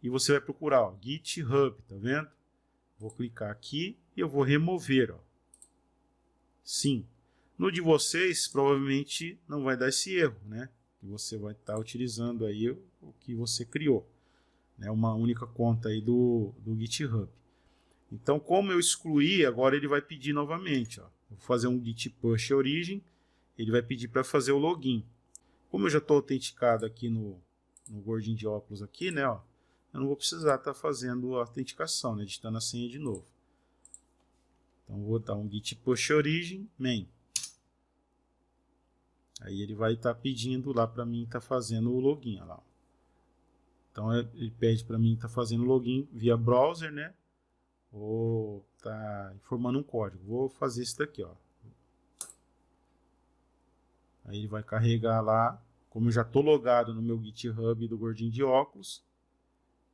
e você vai procurar, ó, GitHub, tá vendo? Vou clicar aqui e eu vou remover, ó. Sim. No de vocês, provavelmente não vai dar esse erro, né? Que você vai estar utilizando aí o que você criou, né? Uma única conta aí do GitHub. Então, como eu excluí, agora ele vai pedir novamente, ó. Vou fazer um git push origin, ele vai pedir para fazer o login. Como eu já estou autenticado aqui no Gordinho de Óculos aqui, né, ó, eu não vou precisar estar fazendo a autenticação, né, digitando a senha de novo. Então vou dar um git push origin main. Aí ele vai estar pedindo lá para mim estar fazendo o login, ó lá. Então ele pede para mim estar fazendo login via browser, né, ou tá informando um código. Vou fazer isso daqui, ó. Aí ele vai carregar lá, como eu já estou logado no meu GitHub do Gordinho de Óculos,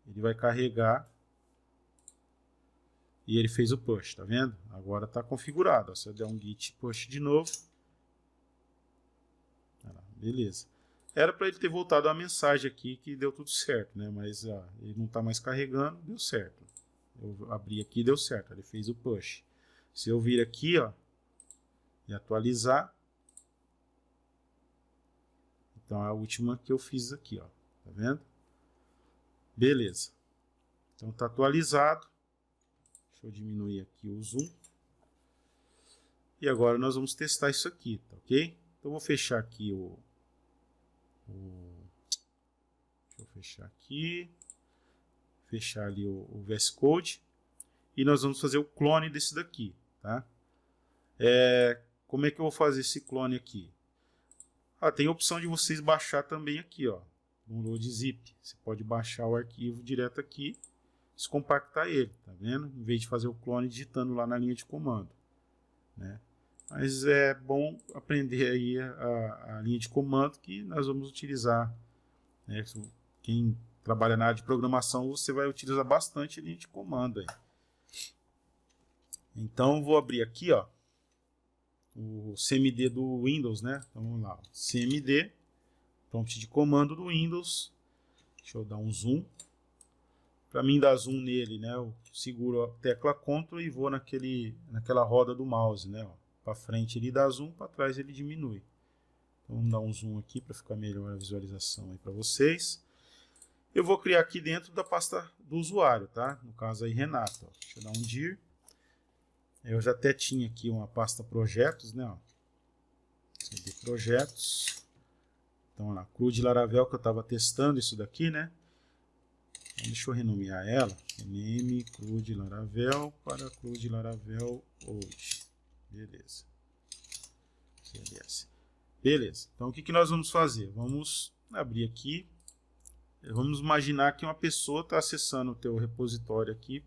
ele vai carregar e ele fez o push, tá vendo? Agora está configurado, ó. Se eu der um git push de novo, beleza. Era para ele ter voltado a mensagem aqui que deu tudo certo, né? Mas ó, ele não está mais carregando, deu certo. Eu abri aqui, deu certo, ele fez o push. Se eu vir aqui, ó, e atualizar, então é a última que eu fiz aqui, ó, tá vendo? Beleza. Então tá atualizado. Deixa eu diminuir aqui o zoom. E agora nós vamos testar isso aqui, tá ok? Então eu vou fechar aqui deixa eu fechar aqui. Fechar ali o VS Code. E nós vamos fazer o clone desse daqui, tá? Como é que eu vou fazer esse clone aqui? Tem a opção de vocês baixar também aqui, ó, download zip. Você pode baixar o arquivo direto aqui, descompactar ele, tá vendo? Em vez de fazer o clone digitando lá na linha de comando, né? Mas é bom aprender aí a linha de comando que nós vamos utilizar, né? Quem trabalha na área de programação, você vai utilizar bastante a linha de comando aí. Então vou abrir aqui, ó, o CMD do Windows, né? Então vamos lá, CMD, prompt de comando do Windows. Deixa eu dar um zoom. Para mim dar zoom nele, né? Eu seguro a tecla Ctrl e vou naquela roda do mouse, né? Para frente ele dá zoom, para trás ele diminui. Então, vamos dar um zoom aqui para ficar melhor a visualização aí para vocês. Eu vou criar aqui dentro da pasta do usuário, tá? No caso aí, Renato. Ó. Deixa eu dar um dir. Eu já até tinha aqui uma pasta projetos, né? Ó. CD projetos. Então, lá, CRU de Laravel, que eu estava testando isso daqui, né? Então, deixa eu renomear ela. Rename CRU de Laravel para CRU de Laravel hoje. Beleza. CLS. Beleza. Então, o que nós vamos fazer? Vamos abrir aqui. Vamos imaginar que uma pessoa está acessando o teu repositório aqui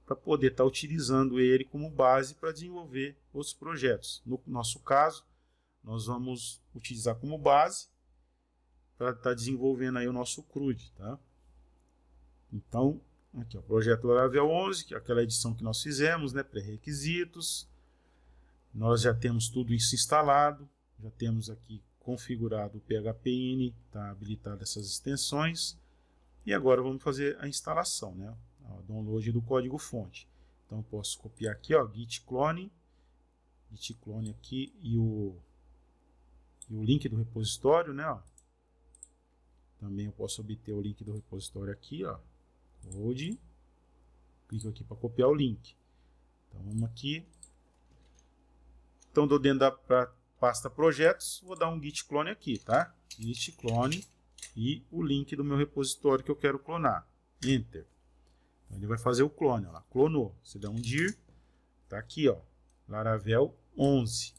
para poder estar utilizando ele como base para desenvolver outros projetos. No nosso caso, nós vamos utilizar como base para estar desenvolvendo aí o nosso CRUD, tá? Então, aqui, o projeto Laravel 11, que é aquela edição que nós fizemos, né? Pré-requisitos. Nós já temos tudo isso instalado, já temos aqui configurado o PHPIN, está habilitado essas extensões. E agora vamos fazer a instalação, né? O download do código fonte. Então eu posso copiar aqui, ó, git clone aqui e o link do repositório, né? Ó. Também eu posso obter o link do repositório aqui, ó, code. Clico aqui para copiar o link. Então vamos aqui. Então dou dentro da pasta projetos, vou dar um git clone aqui, tá? Git clone e o link do meu repositório que eu quero clonar. Enter. Então, ele vai fazer o clone, ó, clonou. Você dá um dir, tá aqui, ó, Laravel 11.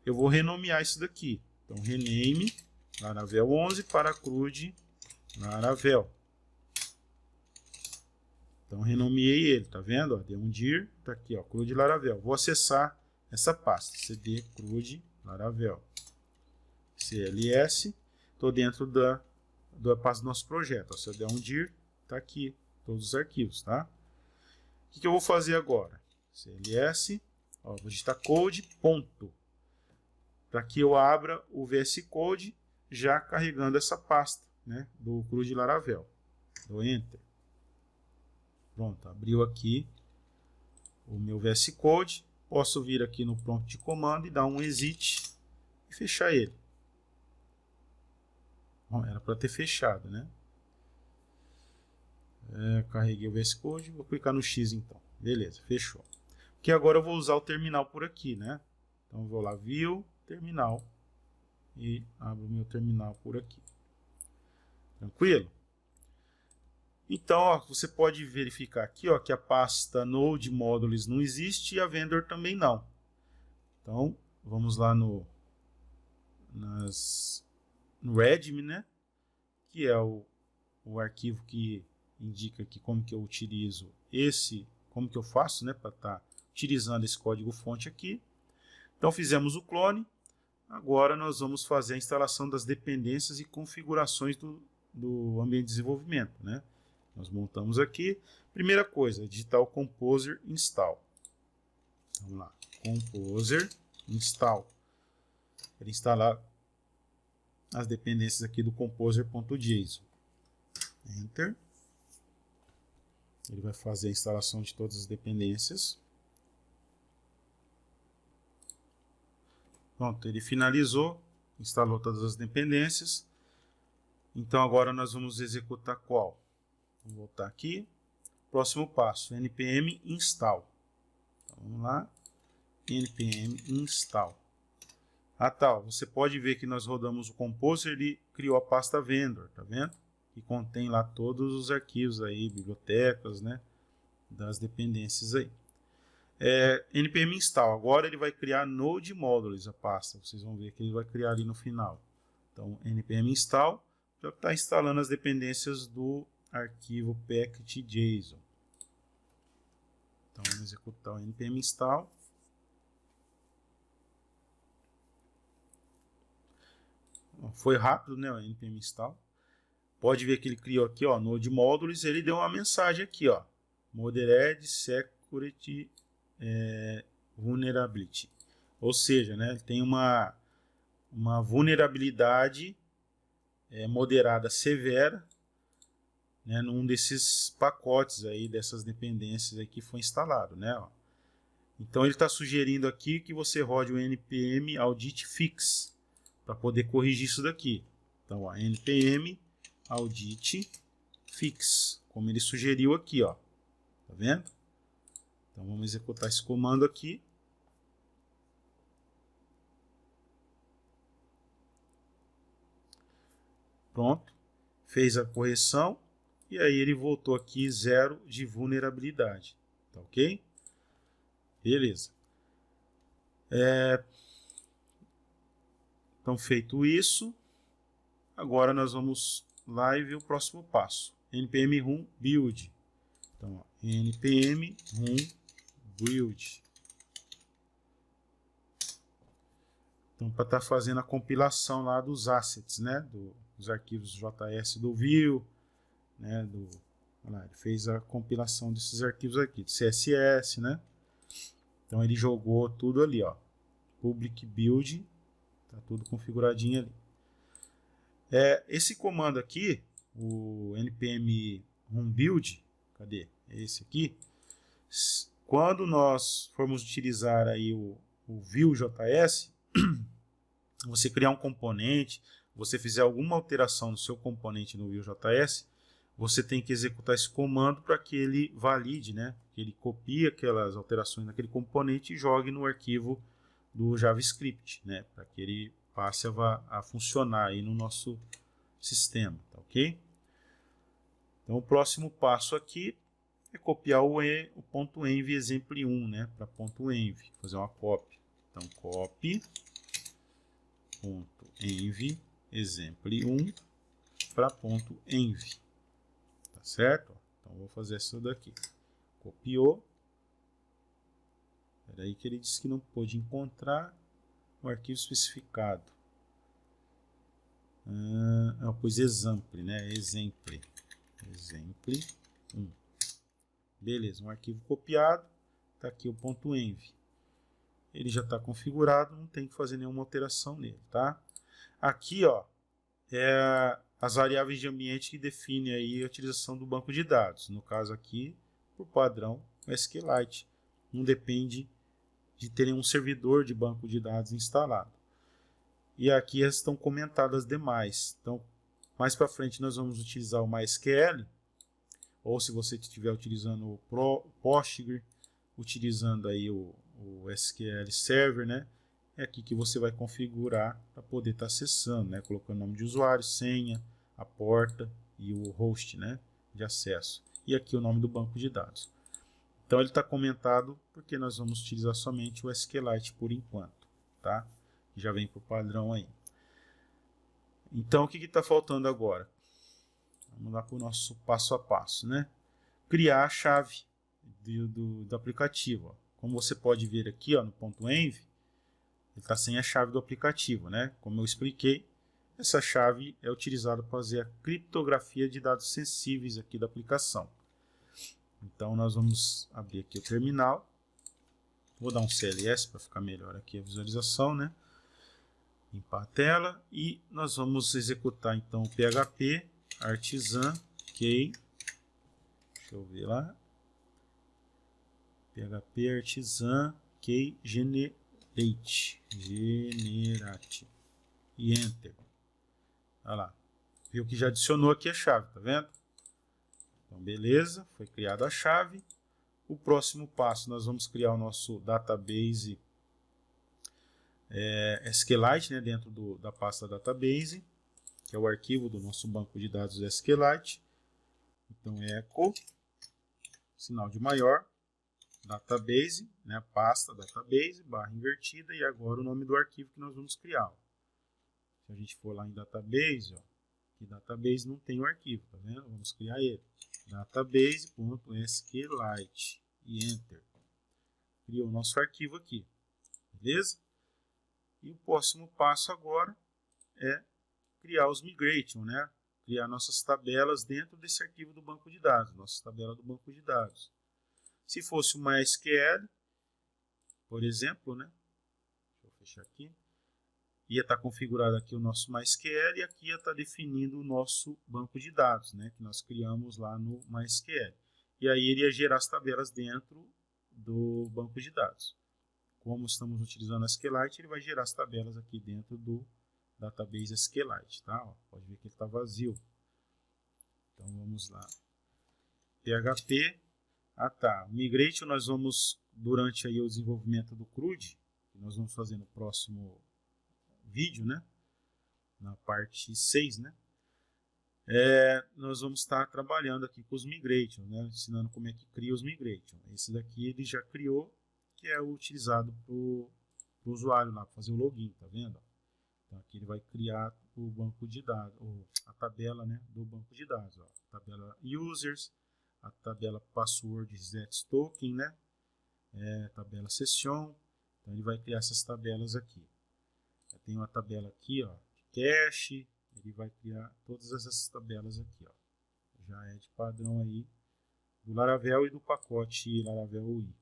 Eu vou renomear isso daqui. Então, rename Laravel 11 para CRUD Laravel. Então, renomeei ele, tá vendo? Ó, deu um dir, tá aqui, ó, CRUD Laravel. Vou acessar essa pasta, cd CRUD Laravel. CLS, estou dentro da pasta do nosso projeto. Ó, se eu der um dir, tá aqui todos os arquivos, tá? O que eu vou fazer agora? CLS, ó, vou digitar code, ponto. Para que eu abra o VS Code já carregando essa pasta, né, do CRUD Laravel. Dou Enter. Pronto, abriu aqui o meu VS Code. Posso vir aqui no prompt de comando e dar um exit e fechar ele. Bom, era para ter fechado, né? Carreguei o VS Code, vou clicar no X então. Beleza, fechou. Porque agora eu vou usar o terminal por aqui, né? Então eu vou lá, View, Terminal, e abro o meu terminal por aqui. Tranquilo? Então, ó, você pode verificar aqui, ó, que a pasta Node Modules não existe e a Vendor também não. Então, vamos lá no readme, né? Que é o arquivo que indica aqui como que eu utilizo como que eu faço, né, para estar utilizando esse código fonte aqui. Então fizemos o clone, agora nós vamos fazer a instalação das dependências e configurações do ambiente de desenvolvimento, né? Nós montamos aqui, primeira coisa, digitar o Composer Install. Vamos lá, Composer Install. Para instalar as dependências aqui do Composer.json. Enter. Ele vai fazer a instalação de todas as dependências. Pronto, ele finalizou, instalou todas as dependências. Então agora nós vamos executar qual? Vamos voltar aqui. Próximo passo, npm install. Então, vamos lá, npm install. Ah tá, você pode ver que nós rodamos o Composer, ele criou a pasta Vendor, tá vendo? Que contém lá todos os arquivos aí, bibliotecas, né, das dependências aí. npm install, agora ele vai criar Node Modules, a pasta, vocês vão ver que ele vai criar ali no final. Então, npm install, já está instalando as dependências do arquivo package.json. Então, vamos executar o npm install. Foi rápido, né, o npm install. Pode ver que ele criou aqui, ó, Node Modules, ele deu uma mensagem aqui, ó, Moderate Security Vulnerability. Ou seja, né, ele tem uma vulnerabilidade moderada severa, né, num desses pacotes aí, dessas dependências aí que foi instalado, né, ó. Então ele está sugerindo aqui que você rode o npm audit fix para poder corrigir isso daqui. Então, ó, npm audit fix, como ele sugeriu aqui, ó. Tá vendo? Então vamos executar esse comando aqui. Pronto. Fez a correção. E aí ele voltou aqui 0 de vulnerabilidade. Tá ok? Beleza. Então feito isso, agora nós vamos lá e ver o próximo passo. npm run build. Então, ó, npm run build. Então, para estar fazendo a compilação lá dos assets, né? Dos arquivos JS do Vue, né? Olha lá, ele fez a compilação desses arquivos aqui, de CSS, né? Então, ele jogou tudo ali, ó. Public build, tá tudo configuradinho ali. Esse comando aqui, o npm run build, cadê? É esse aqui. Quando nós formos utilizar aí o Vue.js, você criar um componente, você fizer alguma alteração no seu componente no Vue.js, você tem que executar esse comando para que ele valide, né? Que ele copie aquelas alterações naquele componente e jogue no arquivo do JavaScript, né? Para que ele passe a funcionar aí no nosso sistema, tá ok? Então o próximo passo aqui é copiar o .env example1, né? Para .env, fazer uma cópia. Então copy .env example1 para .env. Tá certo? Então vou fazer isso daqui. Copiou. Era aí que ele disse que não pôde encontrar o arquivo especificado. Pois example, né? Example 1. Beleza, um arquivo copiado. Está aqui o .env. Ele já está configurado, não tem que fazer nenhuma alteração nele, tá? Aqui, ó, as variáveis de ambiente que definem aí a utilização do banco de dados. No caso aqui, por padrão, o SQLite. Não depende de ter nenhum servidor de banco de dados instalado. E aqui estão comentadas as demais. Então, mais para frente nós vamos utilizar o MySQL, ou se você estiver utilizando o Postgre, utilizando aí o SQL Server, né? É aqui que você vai configurar para poder estar acessando, né? Colocando o nome de usuário, senha, a porta e o host, né? De acesso. E aqui o nome do banco de dados. Então ele está comentado porque nós vamos utilizar somente o SQLite por enquanto, tá? Já vem por padrão aí. Então o que está faltando agora? Vamos lá para o nosso passo a passo, né? Criar a chave do aplicativo. Ó. Como você pode ver aqui, ó, no .env, ele está sem a chave do aplicativo, né? Como eu expliquei, essa chave é utilizada para fazer a criptografia de dados sensíveis aqui da aplicação. Então nós vamos abrir aqui o terminal. Vou dar um CLS para ficar melhor aqui a visualização, né? Limpar a tela e nós vamos executar então o PHP artisan key. Deixa eu ver lá. PHP artisan key generate e enter. Olha lá. Viu que já adicionou aqui a chave, tá vendo? Então beleza, foi criada a chave. O próximo passo nós vamos criar o nosso database SQLite, né, dentro da pasta database, que é o arquivo do nosso banco de dados SQLite. Então echo, sinal de maior, database, né, pasta database, barra invertida, e agora o nome do arquivo que nós vamos criar. Ó. Se a gente for lá em database, ó, que database não tem o arquivo, tá vendo? Vamos criar ele. Database.sqlite e enter. Criou o nosso arquivo aqui, beleza? E o próximo passo agora é criar os migration, né? Criar nossas tabelas dentro desse arquivo do banco de dados, nossa tabela do banco de dados. Se fosse o MySQL, por exemplo, né? Deixa eu fechar aqui. Ia estar configurado aqui o nosso MySQL e aqui ia estar definindo o nosso banco de dados, né? Que nós criamos lá no MySQL. E aí ele ia gerar as tabelas dentro do banco de dados. Como estamos utilizando a SQLite, ele vai gerar as tabelas aqui dentro do database SQLite, tá? Ó, pode ver que ele está vazio. Então vamos lá. PHP. Tá. Migration nós vamos, durante aí o desenvolvimento do CRUD, que nós vamos fazer no próximo vídeo, né? Na parte 6, né? Nós vamos estar trabalhando aqui com os Migration, né? Ensinando como é que cria os Migration. Esse daqui ele já criou, que é utilizado para o usuário lá, para fazer o login, tá vendo? Então aqui ele vai criar o banco de dados, ou a tabela, né, do banco de dados. Ó. A tabela users, a tabela password reset token, né? Tabela session. Então ele vai criar essas tabelas aqui. Eu tenho uma tabela aqui, ó, de cache. Ele vai criar todas essas tabelas aqui, ó. Já é de padrão aí do Laravel e do pacote Laravel UI.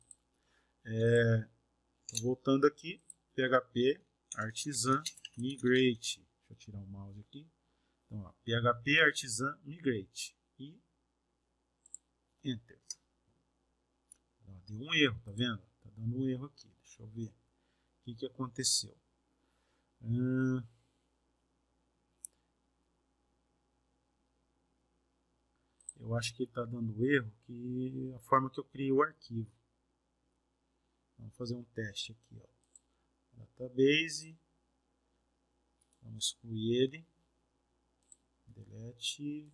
Voltando aqui, PHP Artisan Migrate. Deixa eu tirar o mouse aqui. Então, ó, PHP Artisan Migrate. E Enter. Deu um erro, tá vendo? Tá dando um erro aqui. Deixa eu ver o que aconteceu. Eu acho que ele está dando erro, que a forma que eu criei o arquivo. Vamos fazer um teste aqui, ó. Database. Vamos excluir ele. Delete.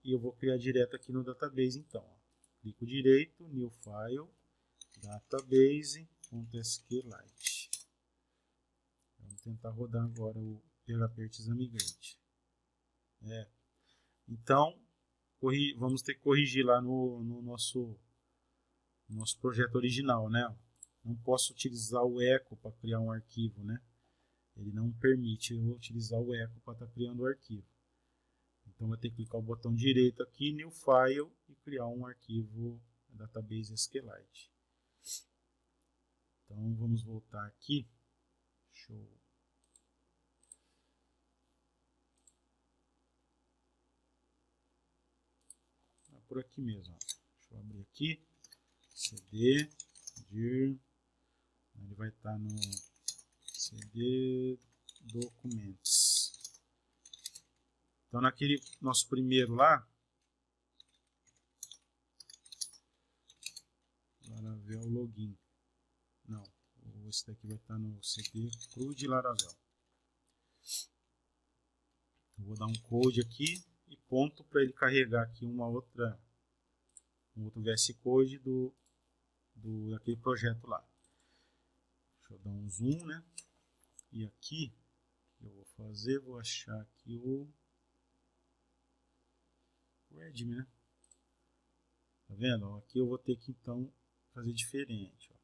E eu vou criar direto aqui no database, então. Ó. Clico direito, New File, Database.SQLite. Vamos tentar rodar agora o PHP Artisan Migrate. Então, vamos ter que corrigir lá no nosso projeto original, né? Não posso utilizar o echo para criar um arquivo, né? Ele não permite eu utilizar o echo para estar criando o arquivo. Então, vou ter que clicar o botão direito aqui, New File, e criar um arquivo Database SQLite. Então, vamos voltar aqui. Deixa eu... por aqui mesmo. Ó. Deixa eu abrir aqui. CD, dir. Ele vai estar no CD Documents. Então, naquele nosso primeiro lá, Laravel Login. Não, esse daqui vai estar no CD CRUD Laravel. Eu vou dar um code aqui e ponto para ele carregar aqui um outro VS Code daquele projeto lá. Deixa eu dar um zoom, né? E aqui, o que eu vou fazer? Vou achar aqui o admin, né? Tá vendo? Aqui eu vou ter que então fazer diferente. Ó.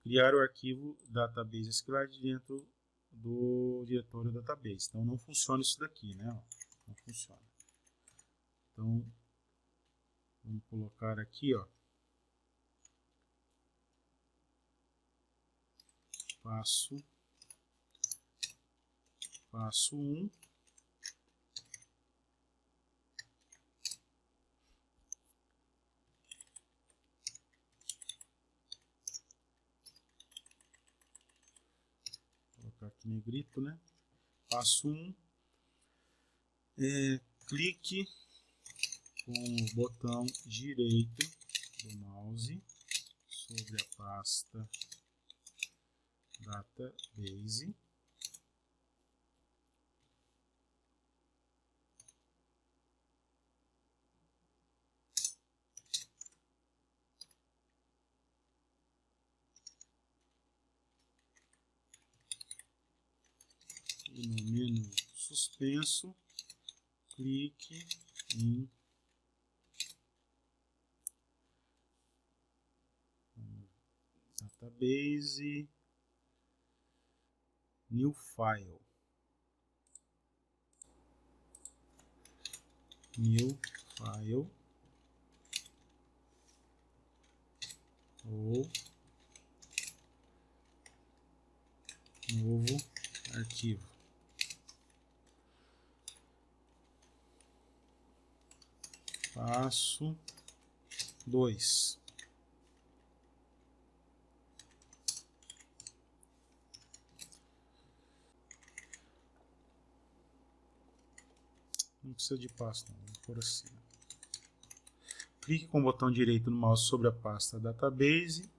Criar o arquivo database SQLite dentro do diretório database. Então não funciona isso daqui, né? Ó, não funciona. Então vamos colocar aqui, ó. Passo 1. Colocar aqui negrito, né? Passo 1. Clique com o botão direito do mouse sobre a pasta Database. E no menu suspenso, clique em Database, New File. New File ou novo arquivo. Passo 2. não precisa de pasta, não. Vou pôr assim. Clique com o botão direito no mouse sobre a pasta Database.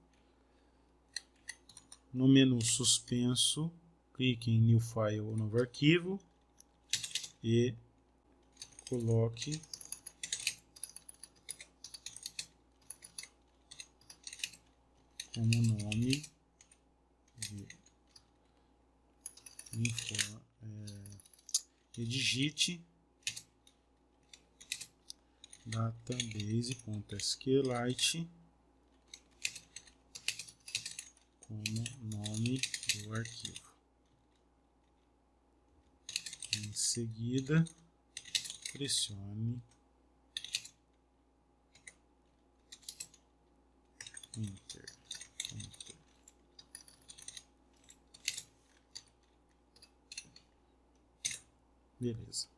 No menu suspenso, clique em New File ou Novo Arquivo e coloque como nome e digite database.sqlite como nome do arquivo. Em seguida, pressione Enter. Beleza.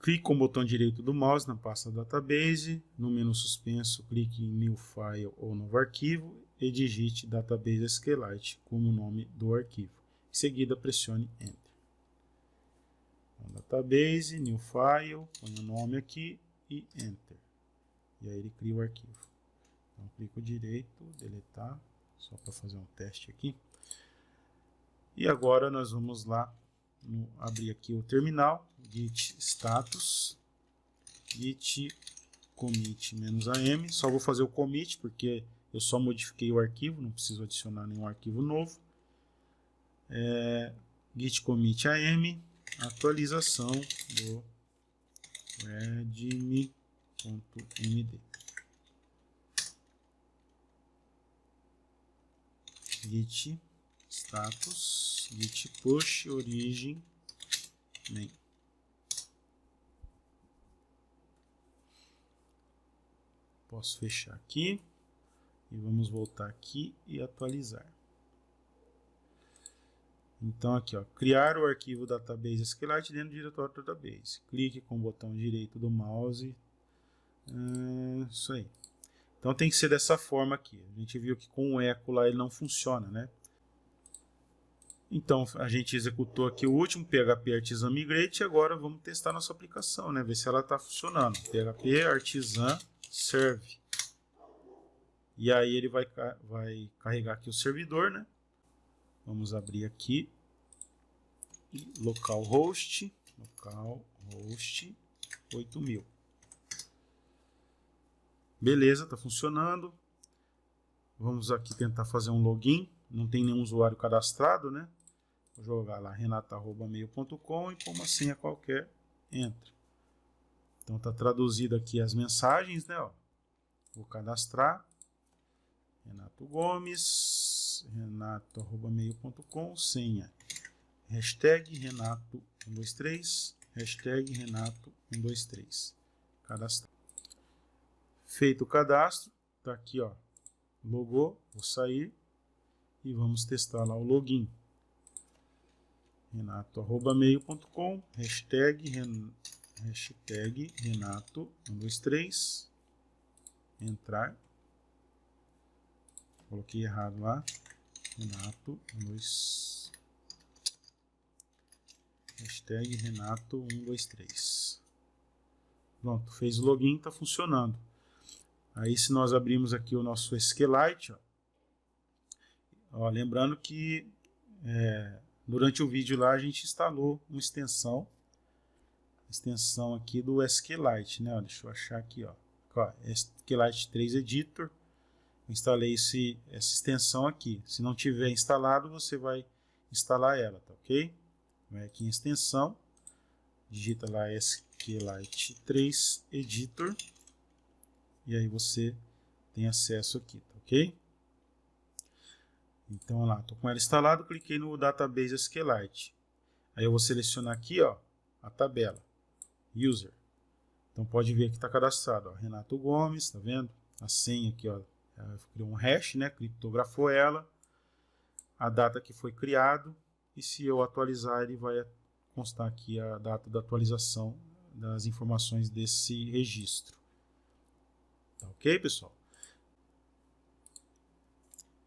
Clique com o botão direito do mouse na pasta Database. No menu suspenso, clique em New File ou Novo Arquivo e digite Database SQLite como nome do arquivo. Em seguida, pressione Enter. Então, Database, New File, põe o nome aqui e Enter. E aí ele cria o arquivo. Então, clico direito, deletar, só para fazer um teste aqui. E agora nós vamos lá, abrir aqui o terminal, git status, git commit -am, só vou fazer o commit porque eu só modifiquei o arquivo, não preciso adicionar nenhum arquivo novo. Git commit am, atualização do readme.md. Git status, git push origin main. Posso fechar aqui e vamos voltar aqui e atualizar. Então aqui, ó, criar o arquivo database SQLite dentro do diretório database. Clique com o botão direito do mouse. Isso aí. Então tem que ser dessa forma aqui. A gente viu que com o eco lá ele não funciona, né? Então a gente executou aqui o último PHP Artisan Migrate e agora vamos testar nossa aplicação, né? Ver se ela está funcionando. PHP Artisan Serve. E aí ele vai carregar aqui o servidor, né? Vamos abrir aqui. E localhost 8000. Beleza, está funcionando. Vamos aqui tentar fazer um login. Não tem nenhum usuário cadastrado, né? Vou jogar lá renato@mail.com e pôr uma senha qualquer. Entra. Então está traduzido aqui as mensagens, né? Ó. Vou cadastrar. Renato Gomes, renato@mail.com, senha. Hashtag Renato123, hashtag Renato123. Cadastrar. Feito o cadastro, tá aqui, ó. Logou, vou sair e vamos testar lá o login. Renato@mail.com, hashtag Renato123, entrar. Coloquei errado lá. Renato123. Hashtag Renato123. Pronto, fez o login, está funcionando. Aí se nós abrimos aqui o nosso SQLite, ó, lembrando que durante o vídeo lá a gente instalou uma extensão aqui do SQLite, né? Ó, deixa eu achar aqui, ó. SQLite 3 Editor. Instalei essa extensão aqui. Se não tiver instalado, você vai instalar ela, tá ok? Vai aqui em extensão, digita lá SQLite 3 Editor e aí você tem acesso aqui, tá ok? Então, olha lá, estou com ela instalada, cliquei no Database SQLite. Aí eu vou selecionar aqui, ó, a tabela, User. Então pode ver que está cadastrado, ó, Renato Gomes, tá vendo? A senha aqui, ó, criou um hash, né? Criptografou ela, a data que foi criado, e se eu atualizar ele vai constar aqui a data da atualização das informações desse registro. Tá ok, pessoal?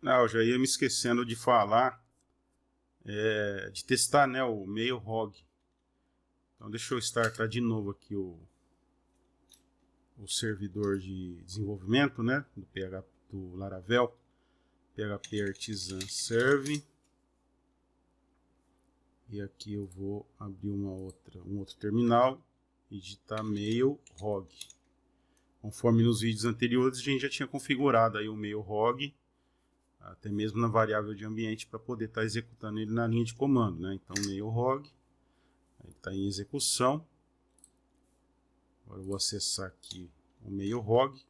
Não, eu já ia me esquecendo de falar, de testar, né, o MailHog. Então deixa eu startar de novo aqui o servidor de desenvolvimento, né, do Laravel, PHP Artisan Serve. E aqui eu vou abrir um outro terminal e digitar mail hog. Conforme nos vídeos anteriores a gente já tinha configurado aí o mail hog, até mesmo na variável de ambiente, para poder estar executando ele na linha de comando, né? Então mail hog, ele está em execução. Agora eu vou acessar aqui o mail hog,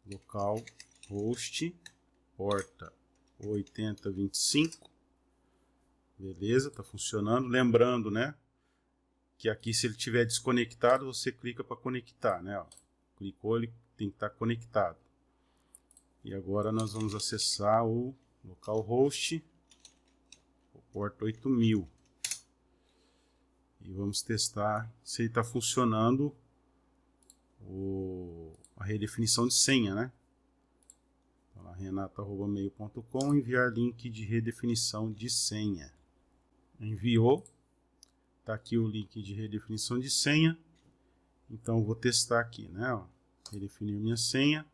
localhost, porta 8025. Beleza, está funcionando. Lembrando, né, que aqui se ele estiver desconectado, você clica para conectar, né? Ó. Clicou, ele tem que estar conectado. E agora nós vamos acessar o localhost, o porta 8000. E vamos testar se ele está funcionando a redefinição de senha, né? Então, lá, renato@mail.com, enviar link de redefinição de senha. Enviou. Tá aqui o link de redefinição de senha. Então eu vou testar aqui, né? Ó, redefinir minha senha.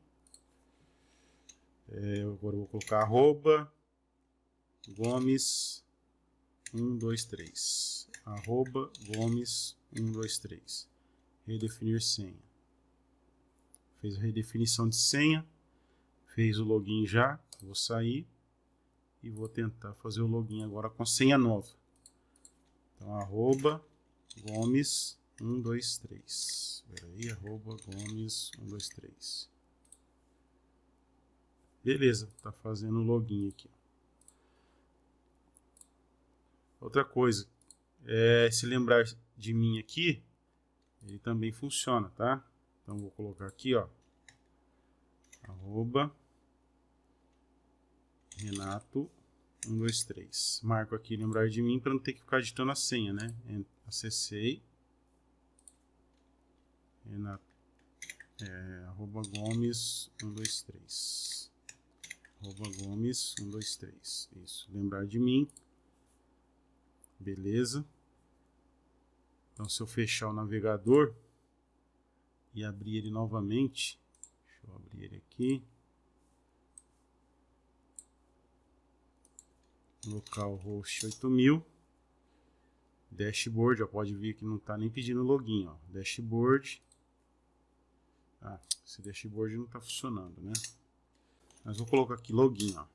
Agora eu vou colocar @Gomes123. @Gomes123. Redefinir senha. Fez a redefinição de senha. Fez o login já. Vou sair e vou tentar fazer o login agora com a senha nova. Então, @Gomes123. Peraí, @Gomes123. Beleza, tá fazendo o login aqui. Outra coisa, se lembrar de mim aqui, ele também funciona, tá? Então vou colocar aqui, ó, @Renato123. Marco aqui lembrar de mim para não ter que ficar digitando a senha, né? Acessei. Renato, @Gomes123. @Gomes123. Isso, lembrar de mim. Beleza. Então se eu fechar o navegador e abrir ele novamente, deixa eu abrir ele aqui. Localhost 8000. Dashboard, ó, pode ver que não está nem pedindo login, ó. Dashboard. Esse dashboard não está funcionando, né? Mas vou colocar aqui login, ó.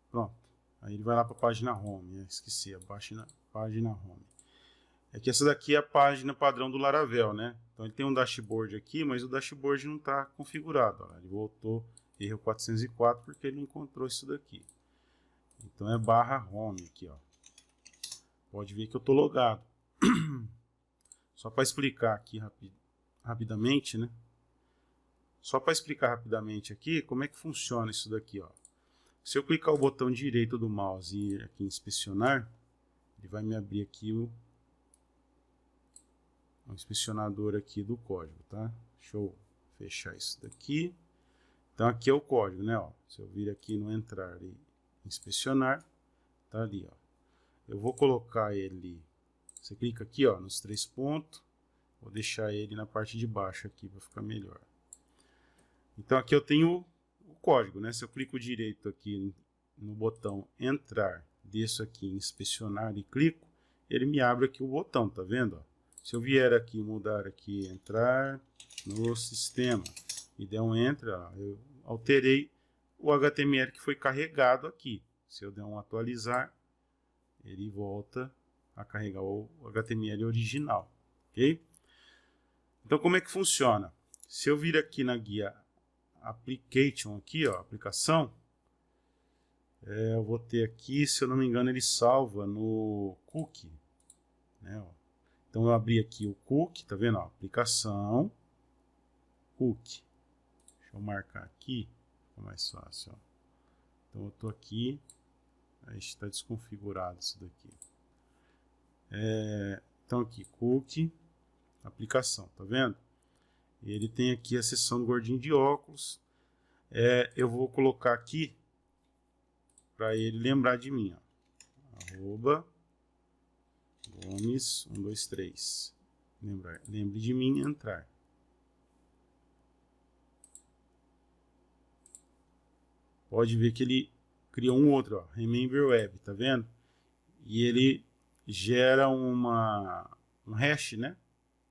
Pronto. Aí ele vai lá para a página home, né? Esqueci, a página home. É que essa daqui é a página padrão do Laravel, né? Então ele tem um dashboard aqui, mas o dashboard não está configurado, ó. Ele voltou erro 404 porque ele não encontrou isso daqui. Então é /home aqui, ó. Pode ver que eu estou logado. Só para explicar aqui rapidamente, né? Só para explicar rapidamente aqui como é que funciona isso daqui, ó. Se eu clicar o botão direito do mouse e ir aqui em inspecionar, ele vai me abrir aqui o inspecionador aqui do código, tá? Deixa eu fechar isso daqui. Então aqui é o código, né? Ó. Se eu vir aqui no entrar e inspecionar, tá ali, ó. Eu vou colocar ele, você clica aqui, ó, nos 3 pontos, vou deixar ele na parte de baixo aqui para ficar melhor. Então aqui eu tenho o código, né? Se eu clico direito aqui no botão entrar, desço aqui em inspecionar e clico, ele me abre aqui o botão, tá vendo? Ó? Se eu vier aqui mudar aqui, entrar no sistema e der um enter, ó, eu alterei o HTML que foi carregado aqui. Se eu der um atualizar, ele volta a carregar o HTML original, ok? Então como é que funciona? Se eu vir aqui na guia Application, aqui, ó, aplicação, eu vou ter aqui, se eu não me engano, ele salva no cookie, né? Ó. Então eu abri aqui o cookie, tá vendo? Ó, aplicação, cookie. Deixa eu marcar aqui, fica mais fácil, ó. Então eu estou aqui, aí está desconfigurado isso daqui. Então aqui, cookie, aplicação, tá vendo? Ele tem aqui a seção do gordinho de óculos. Eu vou colocar aqui para ele lembrar de mim, ó. Gomes 123. Lembre de mim, entrar. Pode ver que ele criou um outro, ó, Remember Web, tá vendo? E ele gera um hash, né?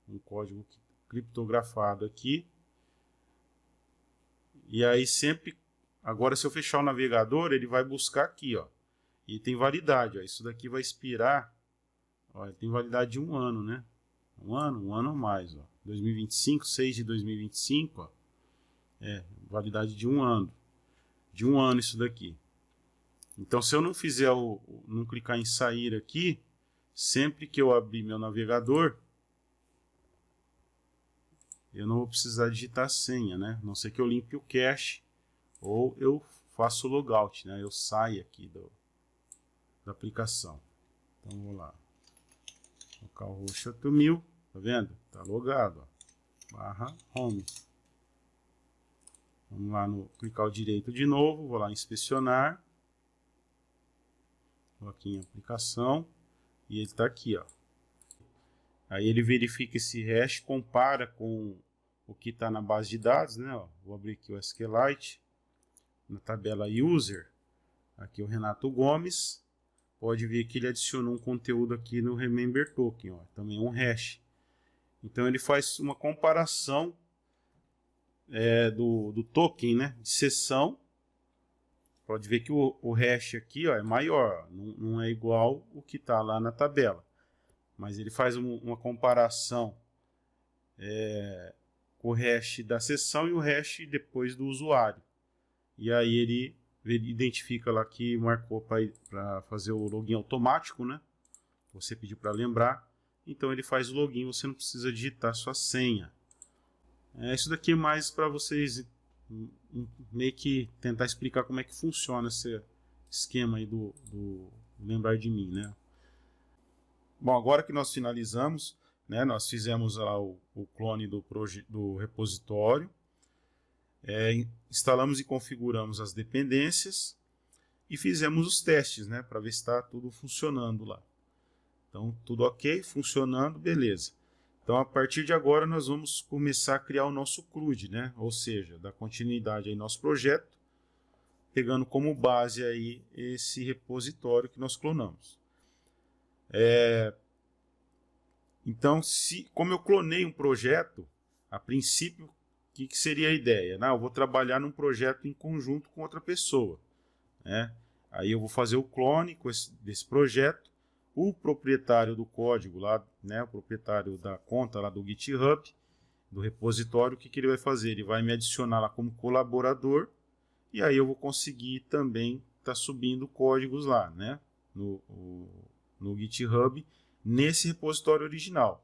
Um código criptografado aqui. E aí sempre, agora se eu fechar o navegador, ele vai buscar aqui, ó. E tem validade, ó. Isso daqui vai expirar, ó, ele tem validade de 1 ano, né? Um ano ou mais, ó. 2025, 6 de 2025, ó. Validade de 1 ano. De 1 ano isso daqui. Então, se eu não fizer não clicar em sair aqui, sempre que eu abrir meu navegador, eu não vou precisar digitar a senha, né? A não ser que eu limpe o cache ou eu faço o logout, né? Eu saio aqui da aplicação. Então, vou lá. Local host 8000, tá vendo? Tá logado, ó. /home. Vamos lá no clicar o direito de novo, vou lá em inspecionar. Vou aqui em aplicação e ele está aqui, ó. Aí ele verifica esse hash, compara com o que está na base de dados, né? Ó, vou abrir aqui o SQLite, na tabela user, aqui o Renato Gomes. Pode ver que ele adicionou um conteúdo aqui no Remember Token, ó, também é um hash. Então ele faz uma comparação do token, né, de sessão. Pode ver que o hash aqui, ó, é maior, não é igual o que está lá na tabela. Mas ele faz uma comparação com o hash da sessão e o hash depois do usuário. E aí ele identifica lá que marcou para fazer o login automático, né? Você pediu para lembrar. Então ele faz o login, você não precisa digitar sua senha. Isso daqui é mais para vocês meio que tentar explicar como é que funciona esse esquema aí do lembrar de mim, né? Bom, agora que nós finalizamos, né, nós fizemos lá o clone do repositório, instalamos e configuramos as dependências e fizemos os testes, né, para ver se está tudo funcionando lá. Então, tudo ok, funcionando, beleza. Então, a partir de agora, nós vamos começar a criar o nosso CRUD, né? Ou seja, dar continuidade aí ao nosso projeto, pegando como base aí esse repositório que nós clonamos. Então, como eu clonei um projeto, a princípio, o que seria a ideia? Eu vou trabalhar num projeto em conjunto com outra pessoa, né? Aí eu vou fazer o clone desse projeto. O proprietário do código lá, né, o proprietário da conta lá do GitHub, do repositório, o que ele vai fazer? Ele vai me adicionar lá como colaborador e aí eu vou conseguir também estar subindo códigos lá, né, no GitHub, nesse repositório original.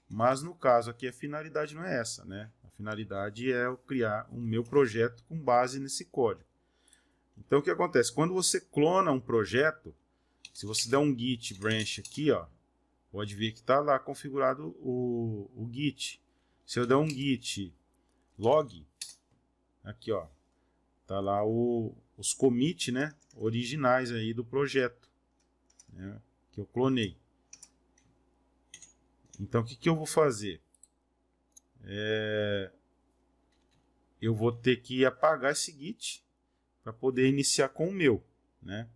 Mas no caso aqui a finalidade não é essa, né? A finalidade é eu criar o meu projeto com base nesse código. Então o que acontece? Quando você clona um projeto, se você der um git branch aqui, ó, pode ver que está lá configurado o git. Se eu der um git log, aqui, ó, tá lá os commit, né, originais aí do projeto, né, que eu clonei. Então o que eu vou fazer? Eu vou ter que apagar esse git para poder iniciar com o meu, né?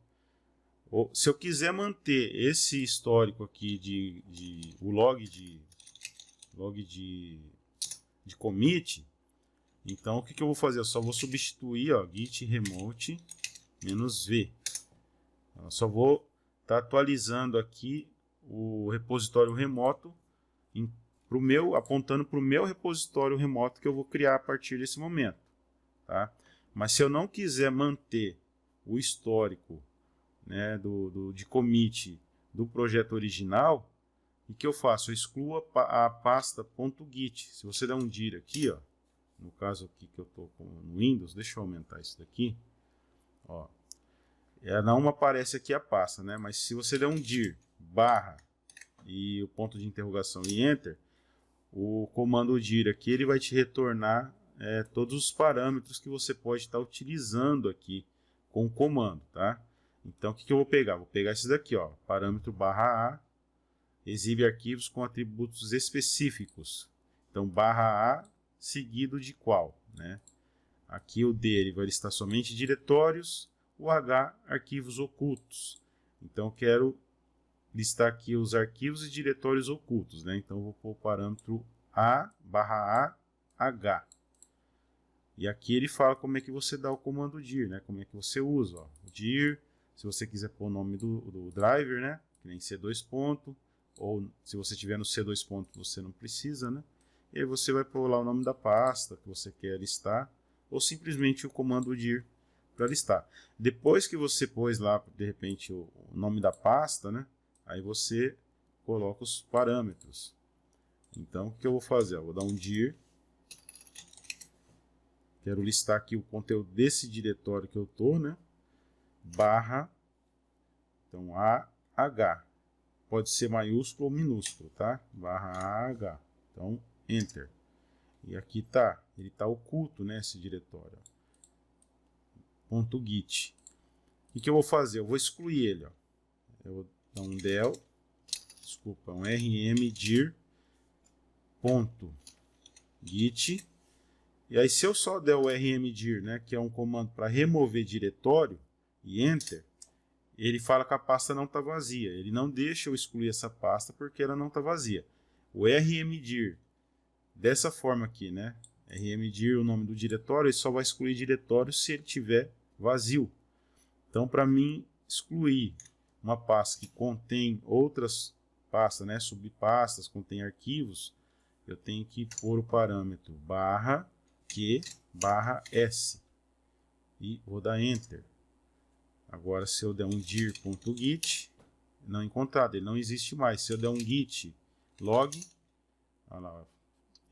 Se eu quiser manter esse histórico aqui o log de commit, então o que eu vou fazer? Eu só vou substituir, ó, git remote -v. Eu só vou estar atualizando aqui o repositório remoto apontando para o meu repositório remoto que eu vou criar a partir desse momento, tá? Mas se eu não quiser manter o histórico, né, de commit do projeto original, o que eu faço? Eu excluo a pasta .git. Se você der um dir aqui, ó, no caso aqui que eu estou no Windows, deixa eu aumentar isso daqui, ó, não aparece aqui a pasta, né, mas se você der um dir barra e o ponto de interrogação e enter, o comando dir aqui ele vai te retornar todos os parâmetros que você pode estar utilizando aqui com o comando, tá? Então, o que eu vou pegar? Vou pegar esse daqui, ó, parâmetro /a, exibe arquivos com atributos específicos. Então, barra A seguido de qual, né? Aqui o D ele vai listar somente diretórios, o H, arquivos ocultos. Então, eu quero listar aqui os arquivos e diretórios ocultos, né? Então, eu vou pôr o parâmetro A, barra A, H. E aqui ele fala como é que você dá o comando dir, né? Como é que você usa, ó. Dir, se você quiser pôr o nome do driver, né? Que nem C2 ponto, ou se você tiver no C2 ponto, você não precisa, né? E aí você vai pôr lá o nome da pasta que você quer listar, ou simplesmente o comando dir para listar. Depois que você pôs lá, de repente, o nome da pasta, né? Aí você coloca os parâmetros. Então, o que eu vou fazer? Eu vou dar um dir. Quero listar aqui o conteúdo desse diretório que eu estou, né? Barra, então AH. Pode ser maiúsculo ou minúsculo, tá? Barra AH. Então, Enter. E aqui tá, ele tá oculto, né, esse diretório. .git. O que eu vou fazer? Eu vou excluir ele, ó. Eu vou dar um del, desculpa, um rm dir .git. E aí, se eu só der o rmdir, né, que é um comando para remover diretório, e Enter, ele fala que a pasta não está vazia. Ele não deixa eu excluir essa pasta porque ela não está vazia. O rmdir, dessa forma aqui, né, rmdir, o nome do diretório, ele só vai excluir diretório se ele tiver vazio. Então, para mim excluir uma pasta que contém outras pastas, né, subpastas, contém arquivos, eu tenho que pôr o parâmetro barra Q barra S e vou dar Enter. Agora, se eu der um dir.git, não encontrado, ele não existe mais. Se eu der um git log, olha lá,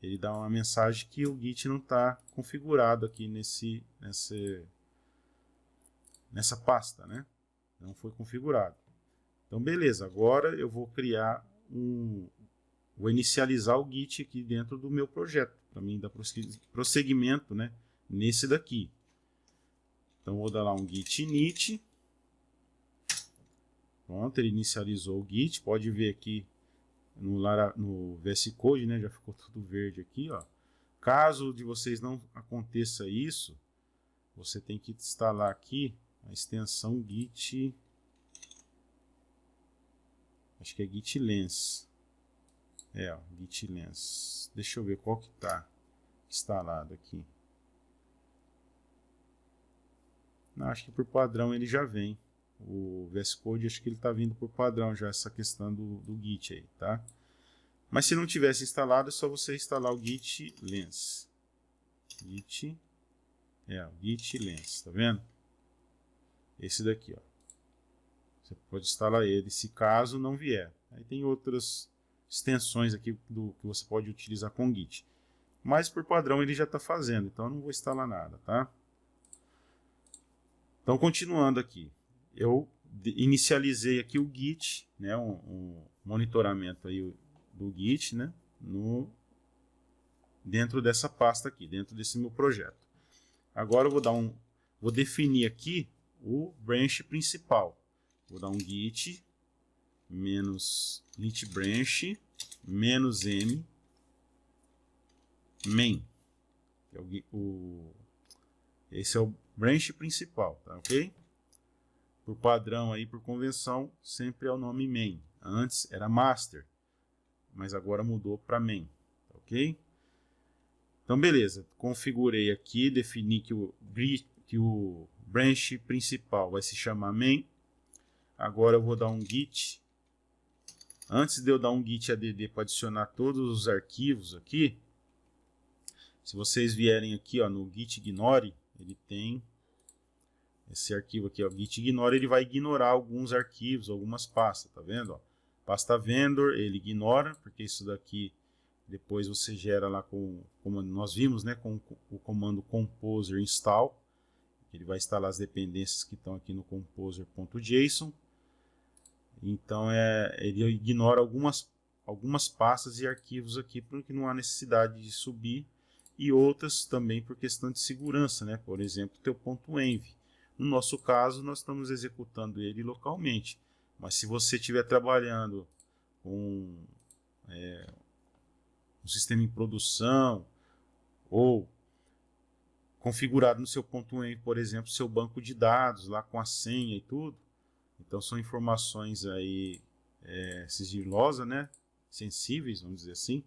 ele dá uma mensagem que o git não está configurado aqui nessa pasta, né? Não foi configurado. Então, beleza. Agora eu vou criar vou inicializar o git aqui dentro do meu projeto, para mim dar prosseguimento, né, nesse daqui. Então, vou dar lá um git init. Pronto, ele inicializou o git. Pode ver aqui no VS Code, né, já ficou tudo verde aqui, ó. Caso de vocês não aconteça isso, você tem que instalar aqui a extensão git, acho que é git lens. Ó, git lens. Deixa eu ver qual que está instalado aqui. Não, acho que por padrão ele já vem. O VS Code, acho que ele está vindo por padrão já, essa questão do Git aí, tá? Mas se não tivesse instalado, é só você instalar o Git lens. Git lens, tá vendo? Esse daqui, ó. Você pode instalar ele, se caso não vier. Aí tem outras extensões aqui que você pode utilizar com Git. Mas por padrão ele já está fazendo, então eu não vou instalar nada, tá? Então, continuando aqui, eu inicializei aqui o Git, né, um monitoramento aí do Git, né, dentro dessa pasta aqui, dentro desse meu projeto. Agora eu vou definir aqui o branch principal. Vou dar um git menos git branch menos m main. Esse é o branch principal, tá ok? Por padrão aí, por convenção, sempre é o nome main. Antes era master, mas agora mudou para main, tá ok? Então beleza, configurei aqui, defini que o branch principal vai se chamar main. Agora eu vou dar um git. Antes de eu dar um git add para adicionar todos os arquivos aqui, se vocês vierem aqui, ó, no git ignore, ele tem esse arquivo aqui, ó, git ignore, ele vai ignorar alguns arquivos, algumas pastas, tá vendo? Ó? Pasta vendor, ele ignora, porque isso daqui depois você gera lá como nós vimos, né, com o comando composer install, ele vai instalar as dependências que estão aqui no composer.json. Então ele ignora algumas pastas e arquivos aqui porque não há necessidade de subir, e outras também por questão de segurança, né? Por exemplo, o teu .env. No nosso caso, nós estamos executando ele localmente, mas se você estiver trabalhando com um sistema em produção, ou configurado no seu .env, por exemplo, seu banco de dados lá com a senha e tudo. Então são informações aí sigilosas, né? Sensíveis, vamos dizer assim,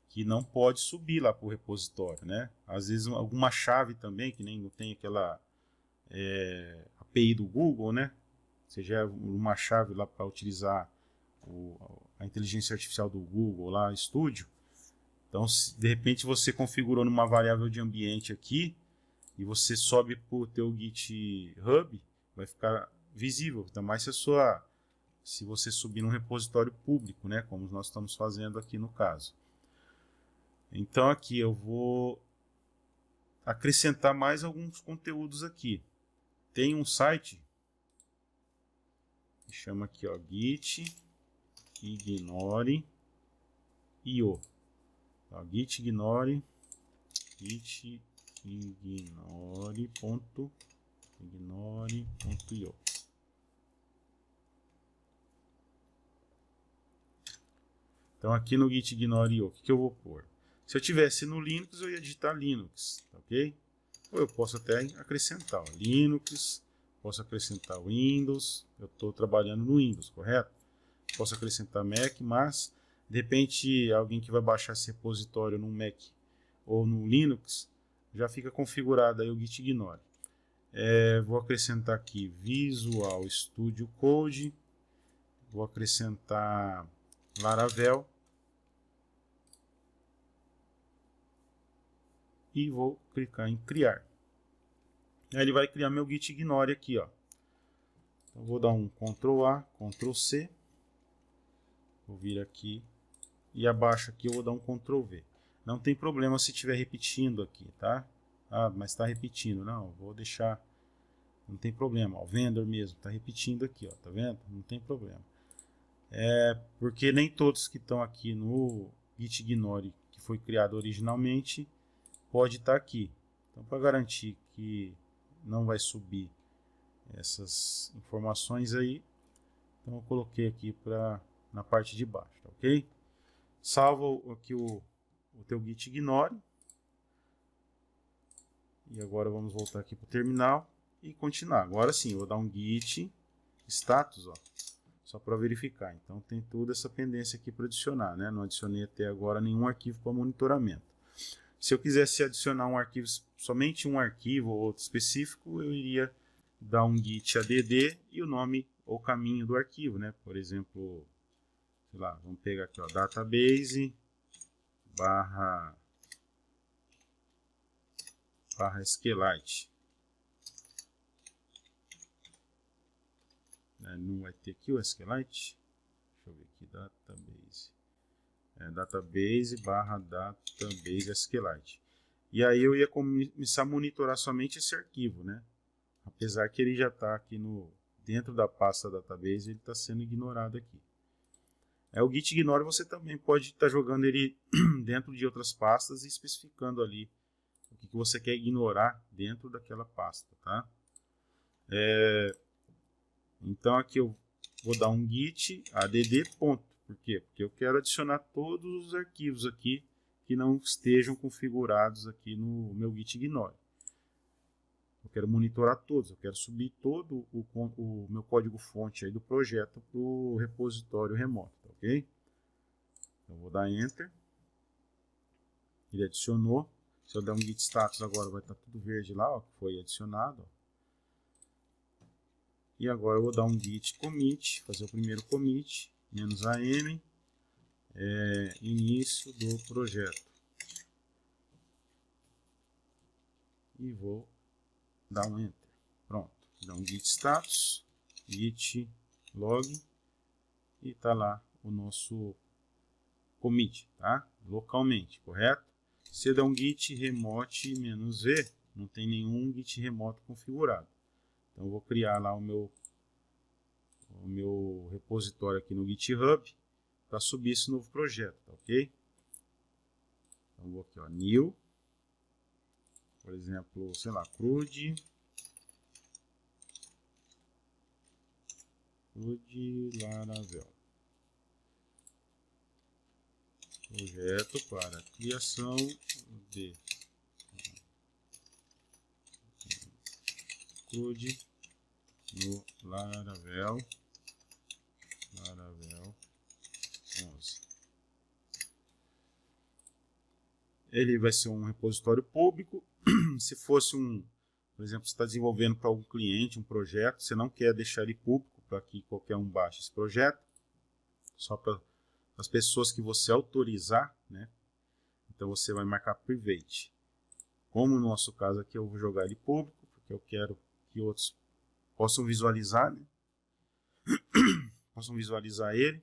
que não pode subir lá para o repositório, né? Às vezes alguma chave também, que nem não tem aquela API do Google, né? Seja uma chave lá para utilizar a inteligência artificial do Google lá, Studio. Então, se de repente você configurou numa variável de ambiente aqui e você sobe para o teu GitHub, vai ficar visível. Ainda mais se você subir num repositório público, né? Como nós estamos fazendo aqui no caso. Então aqui eu vou acrescentar mais alguns conteúdos aqui. Tem um site que chama aqui, ó, gitignore.io. gitignore.io. Então aqui no gitignore.io, o que eu vou pôr? Se eu tivesse no Linux, eu ia digitar Linux, ok? Ou eu posso até acrescentar Linux, posso acrescentar Windows, eu estou trabalhando no Windows, correto? Posso acrescentar Mac, mas de repente alguém que vai baixar esse repositório no Mac ou no Linux, já fica configurado aí o gitignore. Vou acrescentar aqui Visual Studio Code, vou acrescentar Laravel e vou clicar em criar. Aí ele vai criar meu gitignore aqui, ó. Então vou dar um Ctrl A, Ctrl C, vou vir aqui e abaixo aqui eu vou dar um Ctrl V. Não tem problema se estiver repetindo aqui, tá? Ah, mas está repetindo. Não, vou deixar. Não tem problema. Ó, o vendor mesmo está repetindo aqui, ó. Tá vendo? Não tem problema. Porque nem todos que estão aqui no gitignore que foi criado originalmente pode estar aqui. Então, para garantir que não vai subir essas informações aí, então eu coloquei aqui na parte de baixo, tá, ok? Salva aqui o teu gitignore. E agora vamos voltar aqui para o terminal e continuar. Agora sim, eu vou dar um git status, ó, só para verificar. Então tem toda essa pendência aqui para adicionar, né? Não adicionei até agora nenhum arquivo para monitoramento. Se eu quisesse adicionar um arquivo, somente um arquivo ou outro específico, eu iria dar um git add e o nome ou caminho do arquivo, né? Por exemplo, sei lá, vamos pegar aqui, ó, database barra SQLite. Não vai ter aqui o SQLite. Deixa eu ver aqui, database. Database barra database SQLite. E aí eu ia começar a monitorar somente esse arquivo, né? Apesar que ele já está aqui dentro da pasta database, ele está sendo ignorado aqui. O gitignore você também pode estar jogando ele dentro de outras pastas e especificando ali o que você quer ignorar dentro daquela pasta, tá? Então aqui eu vou dar um git add ponto. Por quê? Porque eu quero adicionar todos os arquivos aqui que não estejam configurados aqui no meu gitignore. Eu quero monitorar todos, eu quero subir todo o meu código fonte aí do projeto para o repositório remoto, tá, ok? Então vou dar Enter. Ele adicionou. Se eu der um git status agora vai estar tudo verde lá, ó, que foi adicionado. Ó. E agora eu vou dar um git commit, fazer o primeiro commit, -am, início do projeto. E vou dar um Enter. Pronto. Dá um git status, git log e está lá o nosso commit, tá? Localmente, correto? Se eu der um git remote -v, não tem nenhum git remoto configurado. Então eu vou criar lá o meu repositório aqui no GitHub para subir esse novo projeto, tá, ok? Então vou aqui, ó, new, por exemplo, sei lá, CRUD Laravel. projeto para criação de CRUD no Laravel 11. Ele vai ser um repositório público. Se fosse por exemplo, você está desenvolvendo para algum cliente um projeto, você não quer deixar ele público para que qualquer um baixe esse projeto, só para as pessoas que você autorizar, né? Então você vai marcar private. Como no nosso caso aqui, eu vou jogar ele público, porque eu quero que outros possam visualizar, né? Possam visualizar ele.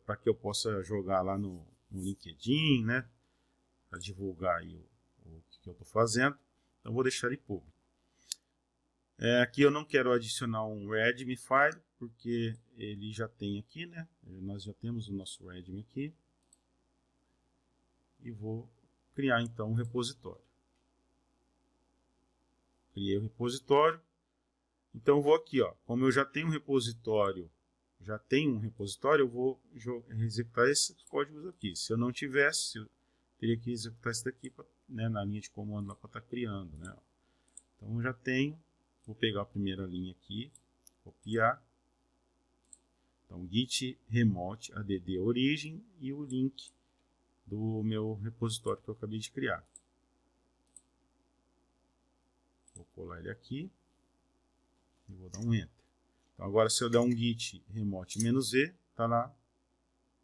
Para que eu possa jogar lá no LinkedIn, né? Para divulgar aí o que eu estou fazendo. Então, eu vou deixar ele público. Aqui eu não quero adicionar um readme file, porque ele já tem aqui, né? Nós já temos o nosso readme aqui. E vou criar então um repositório. Criei o repositório. Então eu vou aqui, ó. Como eu já tenho um repositório, eu vou executar esses códigos aqui. Se eu não tivesse, eu teria que executar isso daqui, né, na linha de comando lá para estar criando, né? Então eu já tenho. Vou pegar a primeira linha aqui, copiar. Então git remote add origin e o link do meu repositório que eu acabei de criar. Vou colar ele aqui e vou dar um enter. Então agora se eu der um git remote -v, está lá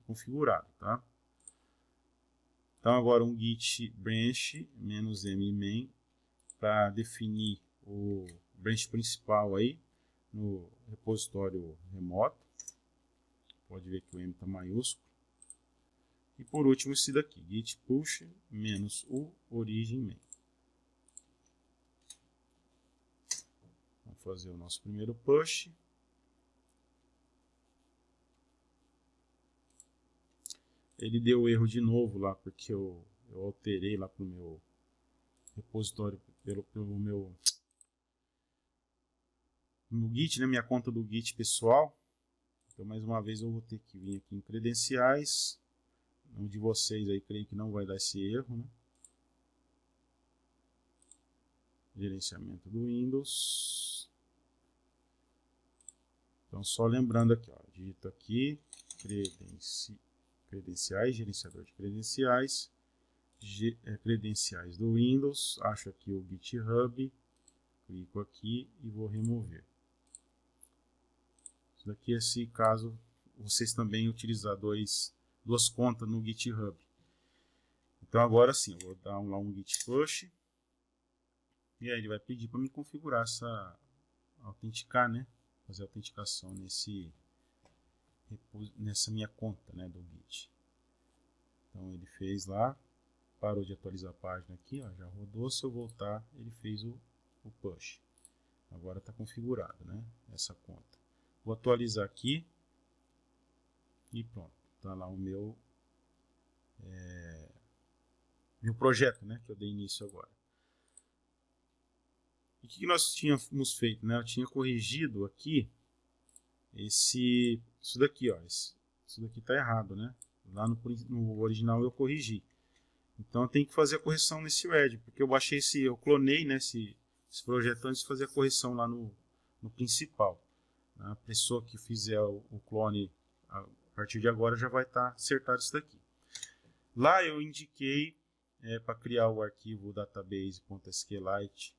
configurado, tá? Então agora um git branch -m main para definir o branch principal aí no repositório remoto. Pode ver que o M está maiúsculo. E por último esse daqui, git push -u origin main. Vamos fazer o nosso primeiro push. Ele deu erro de novo lá, porque eu alterei lá para o meu repositório, pelo meu Git, né, minha conta do Git pessoal. Então mais uma vez eu vou ter que vir aqui em credenciais. Um de vocês aí creio que não vai dar esse erro, né? Gerenciamento do Windows. Então só lembrando aqui, ó, digito aqui credenciais, gerenciador de credenciais, credenciais do Windows, acho aqui o GitHub, clico aqui e vou remover. Isso daqui é se caso vocês também utilizar duas contas no GitHub. Então agora sim, eu vou dar lá um git push. E aí ele vai pedir para me configurar autenticar, né? Fazer a autenticação nessa minha conta, né, do Git. Então ele fez lá, parou de atualizar a página aqui, ó, já rodou. Se eu voltar, ele fez o push. Agora está configurado, né, essa conta. Vou atualizar aqui e pronto. Está lá o meu projeto, né, que eu dei início agora. E o que nós tínhamos feito, né? Eu tinha corrigido aqui isso daqui, ó. Isso daqui está errado, né? Lá no original eu corrigi. Então eu tenho que fazer a correção nesse RED, porque eu baixei eu clonei, né, esse projeto antes de fazer a correção lá no principal. A pessoa que fizer o clone a partir de agora já vai estar acertado isso daqui. Lá eu indiquei para criar o arquivo database.sqlite,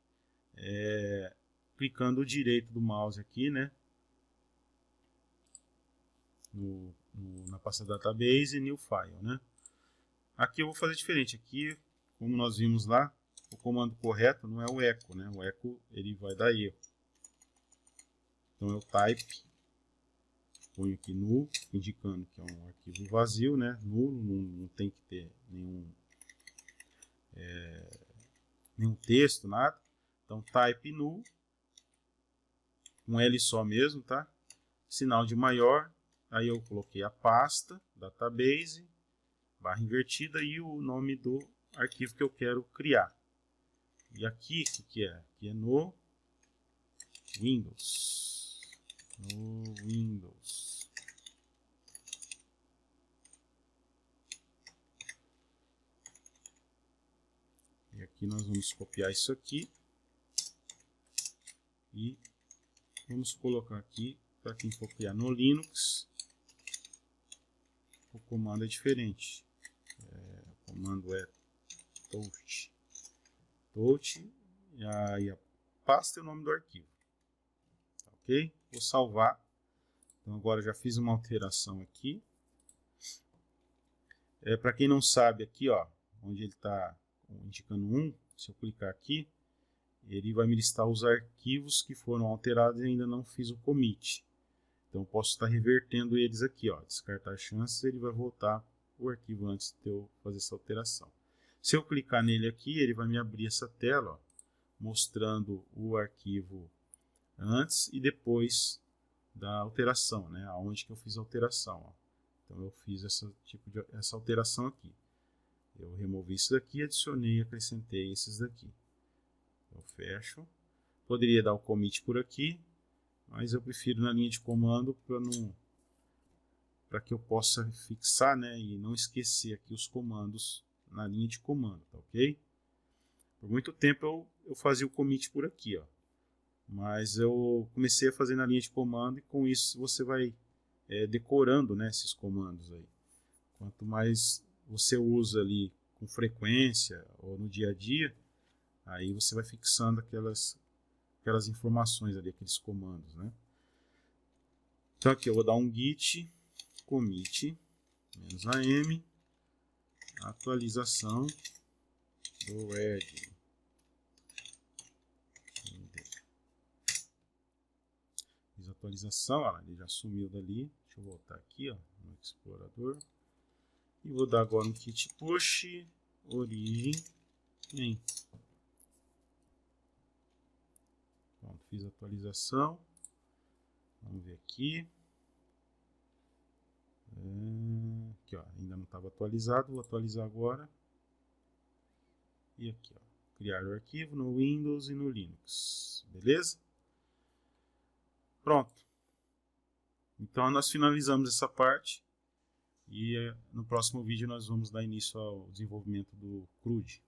clicando o direito do mouse aqui, né, na pasta database e new file, né. Aqui eu vou fazer diferente. Aqui, como nós vimos lá, o comando correto não é o echo, né? O echo ele vai dar erro. Então eu type, ponho aqui null, indicando que é um arquivo vazio, né? Nulo, não tem que ter nenhum texto, nada. Então type null, um L só mesmo, tá? Sinal de maior, aí eu coloquei a pasta, database, barra invertida e o nome do arquivo que eu quero criar. E aqui, o que é? Aqui é no Windows. No Windows. E aqui nós vamos copiar isso aqui. E vamos colocar aqui, para quem for criar no Linux, o comando é diferente. O comando é touch. E aí a pasta é o nome do arquivo. Ok? Vou salvar. Então agora já fiz uma alteração aqui. Para quem não sabe, aqui ó, onde ele está indicando 1, se eu clicar aqui, ele vai me listar os arquivos que foram alterados e ainda não fiz o commit. Então eu posso estar revertendo eles aqui, ó, descartar chances, ele vai voltar o arquivo antes de eu fazer essa alteração. Se eu clicar nele aqui, ele vai me abrir essa tela, ó, mostrando o arquivo antes e depois da alteração, né? Aonde que eu fiz a alteração, ó. Então eu fiz essa alteração aqui. Eu removi isso daqui, adicionei e acrescentei esses daqui. Eu fecho. Poderia dar o commit por aqui, mas eu prefiro na linha de comando para que eu possa fixar, né, e não esquecer aqui os comandos na linha de comando, tá ok? Por muito tempo eu fazia o commit por aqui, ó. Mas eu comecei a fazer na linha de comando e com isso você vai decorando, né, esses comandos aí. Quanto mais você usa ali com frequência ou no dia a dia, aí você vai fixando aquelas informações ali, aqueles comandos, né? Então aqui eu vou dar um git commit -am atualização do Red. Fiz a atualização, ó, ele já sumiu dali. Deixa eu voltar aqui, ó, no explorador. E vou dar agora um git push origem em. Pronto, fiz a atualização. Vamos ver aqui. Aqui, ó, ainda não estava atualizado, vou atualizar agora. E aqui, ó, criar o arquivo no Windows e no Linux, beleza? Pronto. Então nós finalizamos essa parte e no próximo vídeo nós vamos dar início ao desenvolvimento do CRUD.